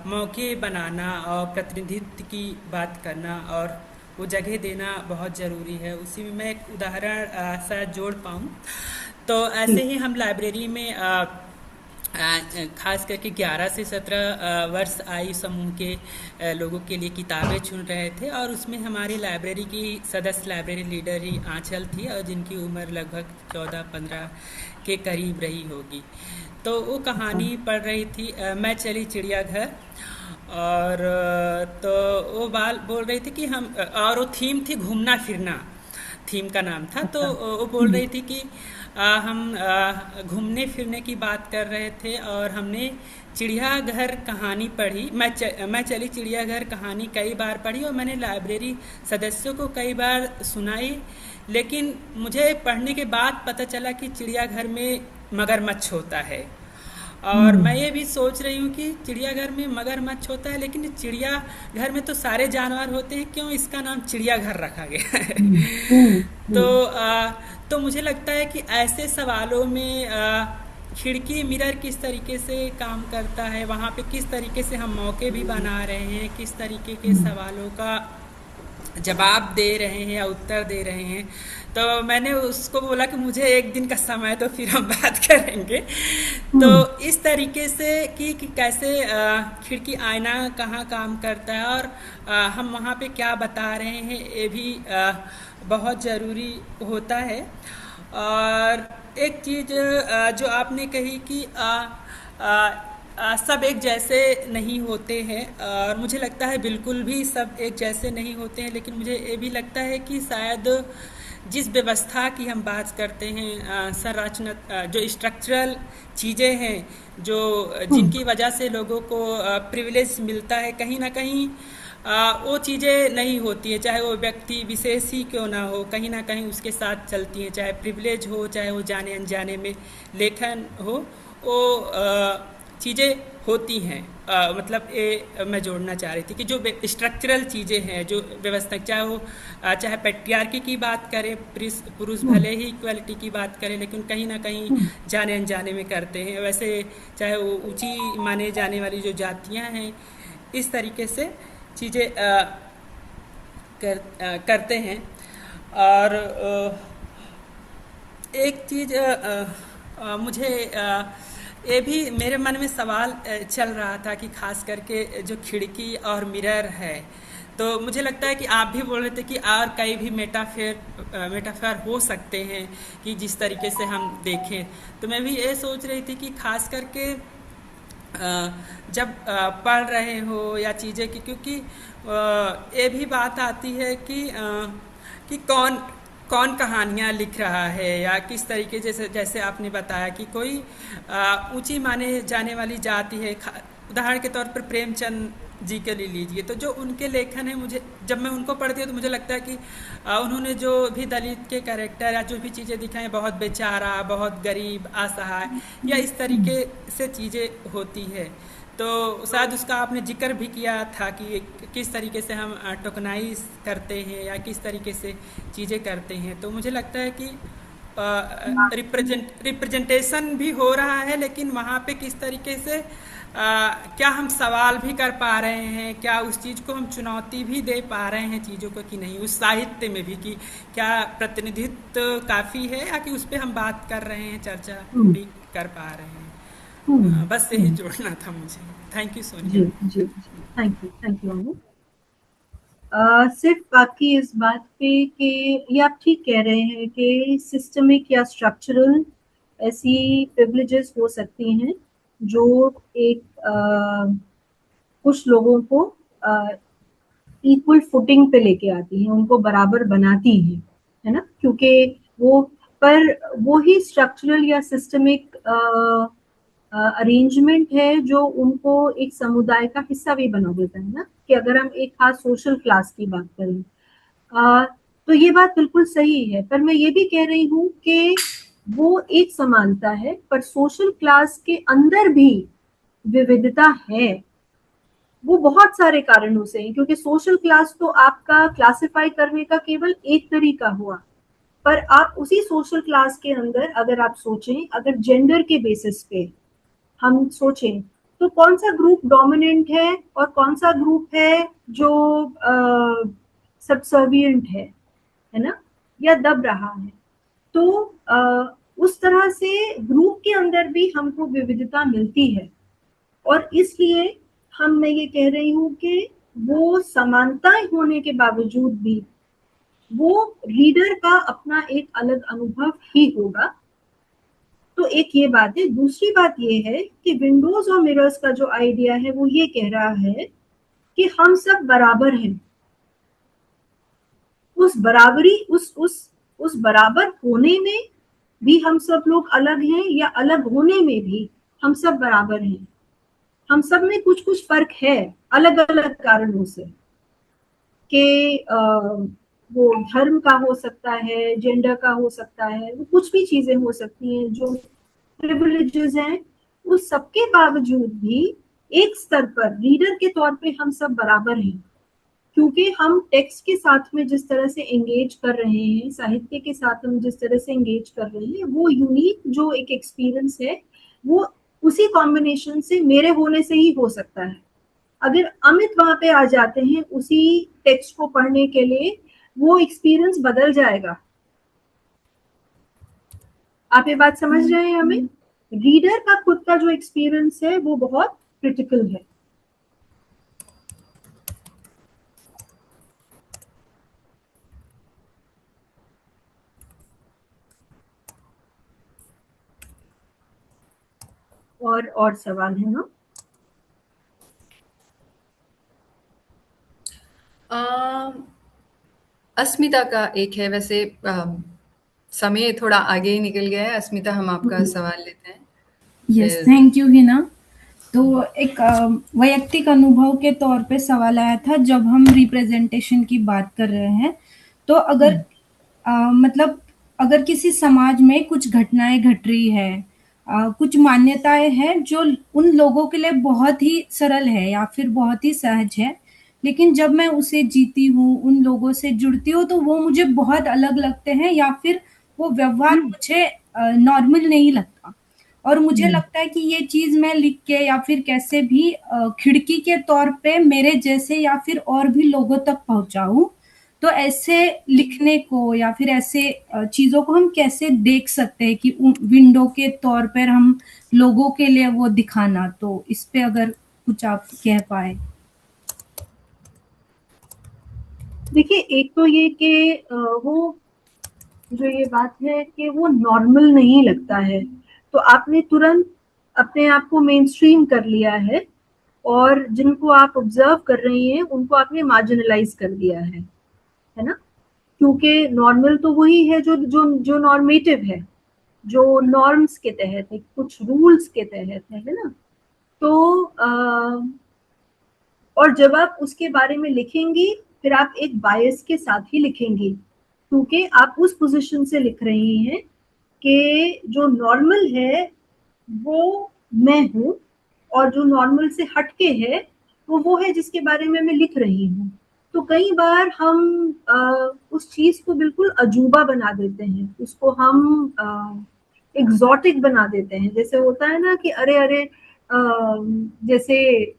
मौके बनाना और प्रतिनिधित्व की बात करना और वो जगह देना बहुत ज़रूरी है, उसी में मैं एक उदाहरण शायद जोड़ पाऊँ। तो ऐसे ही हम लाइब्रेरी में खास करके 11 से 17 वर्ष आयु समूह के लोगों के लिए किताबें चुन रहे थे, और उसमें हमारी लाइब्रेरी की सदस्य लाइब्रेरी लीडर ही आंचल थी, और जिनकी उम्र लगभग 14-15 के करीब रही होगी। तो वो कहानी पढ़ रही थी, मैं चली चिड़ियाघर। और तो वो बोल रही थी कि हम, और वो थीम थी घूमना फिरना, थीम का नाम था। तो वो बोल रही थी कि हम घूमने फिरने की बात कर रहे थे और हमने चिड़ियाघर कहानी पढ़ी। मैं चली चिड़ियाघर कहानी कई बार पढ़ी और मैंने लाइब्रेरी सदस्यों को कई बार सुनाई, लेकिन मुझे पढ़ने के बाद पता चला कि चिड़ियाघर में मगरमच्छ होता है। और मैं ये भी सोच रही हूँ कि चिड़ियाघर में मगरमच्छ होता है, लेकिन चिड़ियाघर में तो सारे जानवर होते हैं, क्यों इसका नाम चिड़ियाघर रखा गया है? तो मुझे लगता है कि ऐसे सवालों में खिड़की मिरर किस तरीके से काम करता है, वहाँ पे किस तरीके से हम मौके भी बना रहे हैं, किस तरीके के सवालों का जवाब दे रहे हैं या उत्तर दे रहे हैं। तो मैंने उसको बोला कि मुझे एक दिन का समय तो फिर हम बात करेंगे। तो इस तरीके से कि कैसे खिड़की आईना कहाँ काम करता है और हम वहाँ पे क्या बता रहे हैं, ये भी बहुत ज़रूरी होता है। और एक चीज़ जो आपने कही कि सब एक जैसे नहीं होते हैं, और मुझे लगता है बिल्कुल भी सब एक जैसे नहीं होते हैं, लेकिन मुझे ये भी लगता है कि शायद जिस व्यवस्था की हम बात करते हैं, संरचना जो स्ट्रक्चरल चीज़ें हैं, जो जिनकी वजह से लोगों को प्रिविलेज मिलता है, कहीं ना कहीं वो चीज़ें नहीं होती है, चाहे वो व्यक्ति विशेष ही क्यों ना हो, कहीं ना कहीं उसके साथ चलती हैं, चाहे प्रिविलेज हो, चाहे वो जाने अनजाने में लेखन हो, वो चीज़ें होती हैं। मतलब ये मैं जोड़ना चाह रही थी कि जो स्ट्रक्चरल चीज़ें हैं, जो व्यवस्था, चाहे वो चाहे पैट्रियार्की की बात करें, पुरुष भले ही इक्वलिटी की बात करें, लेकिन कहीं ना कहीं जाने अनजाने में करते हैं। वैसे चाहे वो ऊंची माने जाने वाली जो जातियां हैं, इस तरीके से चीज़ें करते हैं। और एक चीज़ मुझे ये भी मेरे मन में सवाल चल रहा था कि खास करके जो खिड़की और मिरर है, तो मुझे लगता है कि आप भी बोल रहे थे कि और कई भी मेटाफर हो सकते हैं कि जिस तरीके से हम देखें। तो मैं भी ये सोच रही थी कि खास करके जब पढ़ रहे हो या चीज़ें की, क्योंकि ये भी बात आती है कि कौन कहानियाँ लिख रहा है, या किस तरीके जैसे आपने बताया कि कोई ऊंची माने जाने वाली जाति है, उदाहरण के तौर पर प्रेमचंद जी के लिए लीजिए। तो जो उनके लेखन है, मुझे जब मैं उनको पढ़ती हूँ तो मुझे लगता है कि उन्होंने जो भी दलित के कैरेक्टर या जो भी चीज़ें दिखाई हैं, बहुत बेचारा, बहुत गरीब, असहाय, या इस तरीके से चीज़ें होती है। तो शायद उसका आपने जिक्र भी किया था कि किस तरीके से हम टोकनाइज करते हैं या किस तरीके से चीज़ें करते हैं। तो मुझे लगता है कि रिप्रेजेंटेशन भी हो रहा है, लेकिन वहाँ पे किस तरीके से क्या हम सवाल भी कर पा रहे हैं, क्या उस चीज़ को हम चुनौती भी दे पा रहे हैं चीज़ों को कि नहीं, उस साहित्य में भी कि क्या प्रतिनिधित्व काफ़ी है, या कि उस पर हम बात कर रहे हैं, चर्चा भी कर पा रहे हैं। बस यही जोड़ना था मुझे। Thank you Sonia ji, thank you Anu. सिर्फ बाकी इस बात पे कि ये आप ठीक कह रहे हैं कि सिस्टमिक या स्ट्रक्चरल ऐसी प्रिविलेजेस हो सकती हैं जो एक कुछ लोगों को इक्वल फुटिंग पे लेके आती हैं, उनको बराबर बनाती हैं, है ना, क्योंकि वो ही स्ट्रक्चरल या सिस्टमिक अरेंजमेंट है जो उनको एक समुदाय का हिस्सा भी बना देता है ना। कि अगर हम एक खास सोशल क्लास की बात करें, तो ये बात बिल्कुल सही है, पर मैं ये भी कह रही हूँ कि वो एक समानता है, पर सोशल क्लास के अंदर भी विविधता है। वो बहुत सारे कारणों से है, क्योंकि सोशल क्लास तो आपका क्लासिफाई करने का केवल एक तरीका हुआ, पर आप उसी सोशल क्लास के अंदर अगर आप सोचें, अगर जेंडर के बेसिस पे हम सोचें, तो कौन सा ग्रुप डोमिनेंट है और कौन सा ग्रुप है जो सबसर्विएंट है ना, या दब रहा है। तो उस तरह से ग्रुप के अंदर भी हमको विविधता मिलती है, और इसलिए मैं ये कह रही हूँ कि वो समानताएं होने के बावजूद भी वो रीडर का अपना एक अलग अनुभव ही होगा। तो एक ये बात है। दूसरी बात ये है कि विंडोज और मिरर्स का जो आइडिया है वो ये कह रहा है कि हम सब बराबर हैं। उस बराबरी उस बराबर होने में भी हम सब लोग अलग हैं, या अलग होने में भी हम सब बराबर हैं। हम सब में कुछ कुछ फर्क है अलग अलग कारणों से, कि वो धर्म का हो सकता है, जेंडर का हो सकता है, वो कुछ भी चीजें हो सकती हैं जो प्रिविलेजेस हैं। उस सबके बावजूद भी एक स्तर पर रीडर के तौर पे हम सब बराबर हैं, क्योंकि हम टेक्स्ट के साथ में जिस तरह से एंगेज कर रहे हैं, साहित्य के साथ हम जिस तरह से एंगेज कर रहे हैं, वो यूनिक जो एक एक्सपीरियंस है वो उसी कॉम्बिनेशन से मेरे होने से ही हो सकता है। अगर अमित वहां पे आ जाते हैं उसी टेक्स्ट को पढ़ने के लिए, वो एक्सपीरियंस बदल जाएगा। आप ये बात समझ रहे हैं? अमित, रीडर का खुद का जो एक्सपीरियंस है वो बहुत क्रिटिकल है। और सवाल है ना? अस्मिता का एक है, वैसे समय थोड़ा आगे ही निकल गया है। अस्मिता, हम आपका सवाल लेते हैं। यस, फिर थैंक यू हिना। तो एक वैयक्तिक अनुभव के तौर पे सवाल आया था जब हम रिप्रेजेंटेशन की बात कर रहे हैं। तो अगर मतलब अगर किसी समाज में कुछ घटनाएं घट रही है, कुछ मान्यताएं हैं जो उन लोगों के लिए बहुत ही सरल है या फिर बहुत ही सहज है, लेकिन जब मैं उसे जीती हूँ, उन लोगों से जुड़ती हूँ, तो वो मुझे बहुत अलग लगते हैं या फिर वो व्यवहार मुझे नॉर्मल नहीं लगता। और मुझे लगता है कि ये चीज मैं लिख के या फिर कैसे भी खिड़की के तौर पे मेरे जैसे या फिर और भी लोगों तक पहुंचाऊं। तो ऐसे लिखने को या फिर ऐसे चीजों को हम कैसे देख सकते हैं कि विंडो के तौर पर हम लोगों के लिए वो दिखाना, तो इस पे अगर कुछ आप कह पाए। देखिए, एक तो ये कि वो जो ये बात है कि वो नॉर्मल नहीं लगता है, तो आपने तुरंत अपने आप को मेन स्ट्रीम कर लिया है, और जिनको आप ऑब्जर्व कर रही हैं उनको आपने मार्जिनलाइज कर दिया है ना? क्योंकि नॉर्मल तो वही है जो जो जो नॉर्मेटिव है, जो नॉर्म्स के तहत है, कुछ रूल्स के तहत है ना? तो और जब आप उसके बारे में लिखेंगी, फिर आप एक बायस के साथ ही लिखेंगी, क्योंकि आप उस पोजीशन से लिख रही हैं कि जो नॉर्मल है वो मैं हूँ, और जो नॉर्मल से हटके है वो है जिसके बारे में मैं लिख रही हूँ। तो कई बार हम उस चीज को बिल्कुल अजूबा बना देते हैं, उसको हम एग्जॉटिक बना देते हैं। जैसे होता है ना कि अरे अरे जैसे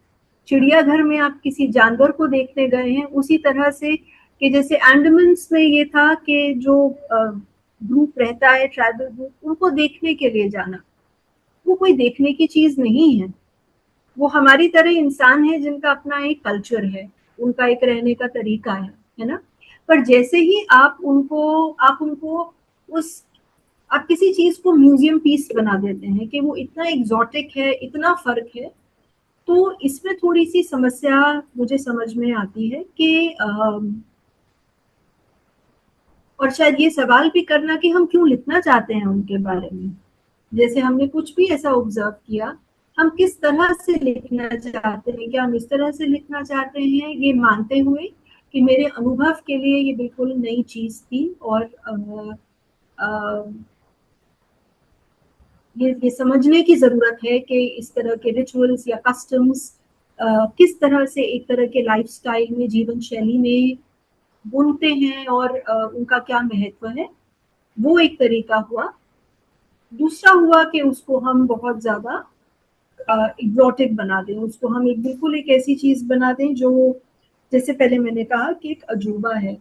चिड़ियाघर में आप किसी जानवर को देखने गए हैं, उसी तरह से कि जैसे अंडमान्स में ये था कि जो ग्रुप रहता है, ट्राइबल ग्रुप, उनको देखने के लिए जाना, वो कोई देखने की चीज नहीं है। वो हमारी तरह इंसान है जिनका अपना एक कल्चर है, उनका एक रहने का तरीका है ना? पर जैसे ही आप उनको उस आप किसी चीज को म्यूजियम पीस बना देते हैं कि वो इतना एग्जॉटिक है, इतना फर्क है, तो इसमें थोड़ी सी समस्या मुझे समझ में आती है कि और शायद ये सवाल भी करना कि हम क्यों लिखना चाहते हैं उनके बारे में। जैसे हमने कुछ भी ऐसा ऑब्जर्व किया, हम किस तरह से लिखना चाहते हैं, क्या हम इस तरह से लिखना चाहते हैं, ये मानते हुए कि मेरे अनुभव के लिए ये बिल्कुल नई चीज थी, और ये समझने की जरूरत है कि इस तरह के रिचुअल्स या कस्टम्स किस तरह से एक तरह के लाइफस्टाइल में, जीवन शैली में बुनते हैं, और उनका क्या महत्व है। वो एक तरीका हुआ। दूसरा हुआ कि उसको हम बहुत ज्यादा एग्जॉटिक बना दें, उसको हम एक बिल्कुल एक ऐसी चीज बना दें जो, जैसे पहले मैंने कहा कि एक अजूबा है।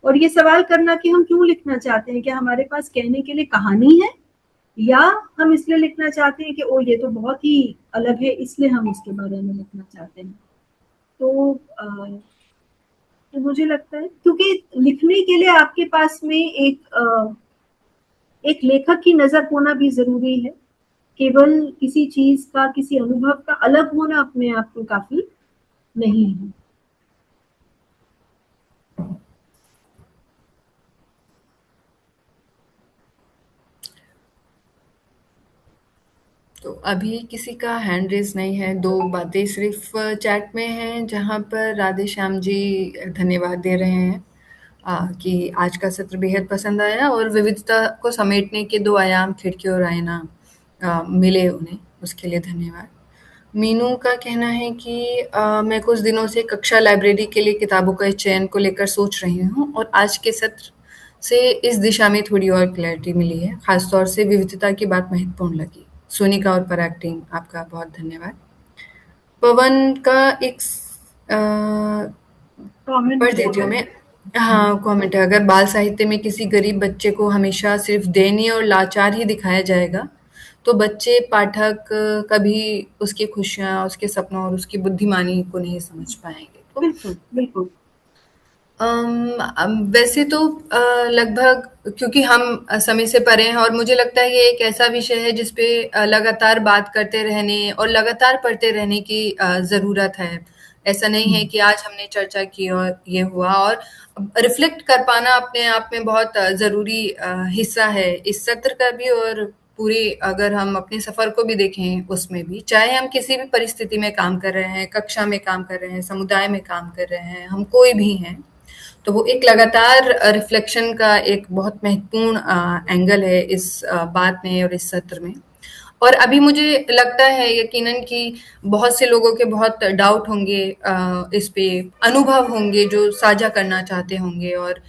और ये सवाल करना कि हम क्यों लिखना चाहते हैं, क्या हमारे पास कहने के लिए कहानी है, या हम इसलिए लिखना चाहते हैं कि ओ ये तो बहुत ही अलग है इसलिए हम इसके बारे में लिखना चाहते हैं। तो मुझे लगता है क्योंकि लिखने के लिए आपके पास में एक लेखक की नजर होना भी जरूरी है। केवल किसी चीज का, किसी अनुभव का अलग होना अपने आप में काफी नहीं है। तो अभी किसी का हैंड रेज नहीं है, 2 बातें सिर्फ चैट में हैं जहाँ पर राधे श्याम जी धन्यवाद दे रहे हैं कि आज का सत्र बेहद पसंद आया और विविधता को समेटने के 2 आयाम खिड़की और आईना मिले उन्हें, उसके लिए धन्यवाद। मीनू का कहना है कि मैं कुछ दिनों से कक्षा लाइब्रेरी के लिए किताबों के चयन को लेकर सोच रही हूँ और आज के सत्र से इस दिशा में थोड़ी और क्लैरिटी मिली है, खासतौर से विविधता की बात महत्वपूर्ण लगी। सोनिका और पराग टीम, आपका बहुत धन्यवाद। पवन का एक पढ़ देती हूँ मैं। हाँ, कमेंट है, अगर बाल साहित्य में किसी गरीब बच्चे को हमेशा सिर्फ दयनीय और लाचार ही दिखाया जाएगा, तो बच्चे पाठक कभी उसकी खुशियाँ, उसके सपनों और उसकी बुद्धिमानी को नहीं समझ पाएंगे। तो बिल्कुल बिल्कुल। वैसे तो लगभग क्योंकि हम समय से परे हैं और मुझे लगता है ये एक ऐसा विषय है जिस पे लगातार बात करते रहने और लगातार पढ़ते रहने की ज़रूरत है। ऐसा नहीं है कि आज हमने चर्चा की और ये हुआ, और रिफ्लेक्ट कर पाना अपने आप में बहुत ज़रूरी हिस्सा है इस सत्र का भी, और पूरी अगर हम अपने सफ़र को भी देखें उसमें भी, चाहे हम किसी भी परिस्थिति में काम कर रहे हैं, कक्षा में काम कर रहे हैं, समुदाय में काम कर रहे हैं, हम कोई भी हैं, तो वो एक लगातार रिफ्लेक्शन का एक बहुत महत्वपूर्ण एंगल है इस बात में और इस सत्र में। और अभी मुझे लगता है यकीनन कि बहुत से लोगों के बहुत डाउट होंगे इस पे, अनुभव होंगे जो साझा करना चाहते होंगे, और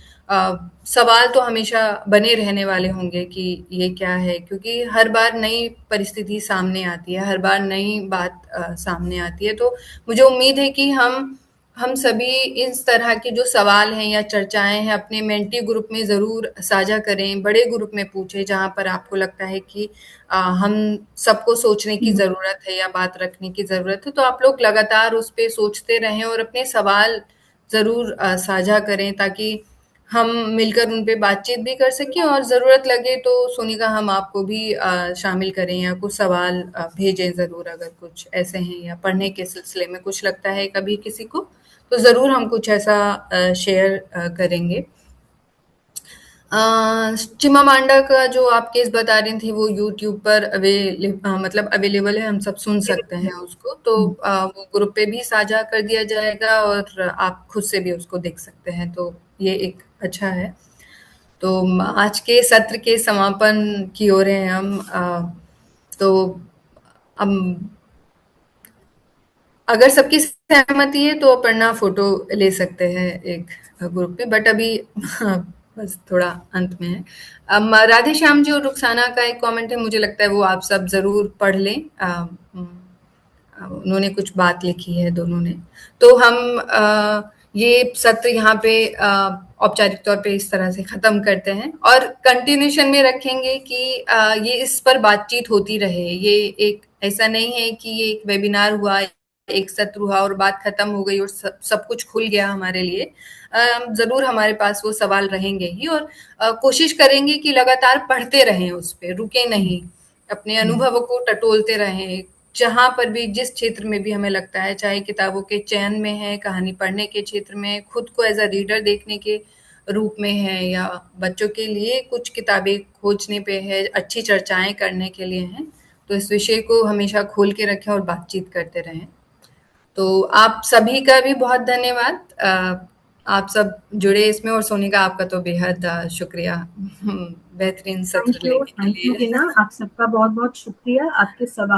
सवाल तो हमेशा बने रहने वाले होंगे कि ये क्या है, क्योंकि हर बार नई परिस्थिति सामने आती है, हर बार नई बात सामने आती है। तो मुझे उम्मीद है कि हम सभी इस तरह के जो सवाल हैं या चर्चाएं हैं अपने मेंटी ग्रुप में ज़रूर साझा करें, बड़े ग्रुप में पूछें जहाँ पर आपको लगता है कि हम सबको सोचने की ज़रूरत है या बात रखने की ज़रूरत है। तो आप लोग लगातार उस पे सोचते रहें और अपने सवाल ज़रूर साझा करें, ताकि हम मिलकर उन पे बातचीत भी कर सकें, और ज़रूरत लगे तो सोनिका हम आपको भी शामिल करें या कुछ सवाल भेजें ज़रूर, अगर कुछ ऐसे हैं या पढ़ने के सिलसिले में कुछ लगता है कभी किसी को, तो ज़रूर हम कुछ ऐसा शेयर करेंगे। चिमामांडा का जो आप केस बता रही थी वो यूट्यूब पर मतलब अवेलेबल है, हम सब सुन सकते हैं उसको, तो वो ग्रुप पे भी साझा कर दिया जाएगा और आप खुद से भी उसको देख सकते हैं, तो ये एक अच्छा है। तो आज के सत्र के समापन की ओर हैं हम। तो हम, अगर सबकी सहमति है तो अपर्णा फोटो ले सकते हैं एक ग्रुप पे, बट अभी बस थोड़ा अंत में है। राधे श्याम जी और रुखसाना का एक कमेंट है, मुझे लगता है वो आप सब जरूर पढ़ लें। उन्होंने कुछ बात लिखी है दोनों ने। तो हम ये सत्र यहाँ पे औपचारिक तौर पे इस तरह से खत्म करते हैं और कंटिन्यूशन में रखेंगे कि ये इस पर बातचीत होती रहे। ये एक ऐसा नहीं है कि ये एक वेबिनार हुआ, एक सत्र हुआ और बात खत्म हो गई और सब कुछ खुल गया हमारे लिए। जरूर हमारे पास वो सवाल रहेंगे ही, और कोशिश करेंगे कि लगातार पढ़ते रहें, उस पे रुके नहीं, अपने अनुभवों को टटोलते रहें, जहाँ पर भी, जिस क्षेत्र में भी हमें लगता है, चाहे किताबों के चयन में है, कहानी पढ़ने के क्षेत्र में, खुद को एज अ रीडर देखने के रूप में है, या बच्चों के लिए कुछ किताबें खोजने पे है, अच्छी चर्चाएं करने के लिए हैं, तो इस विषय को हमेशा खोल के रखें और बातचीत करते रहें। तो आप सभी का भी बहुत धन्यवाद, आप सब जुड़े इसमें, और सोनिका आपका तो बेहद शुक्रिया बेहतरीन सत्र लेने के लिए। थैंक यू हिना, आप सबका बहुत बहुत शुक्रिया। आपके सवाल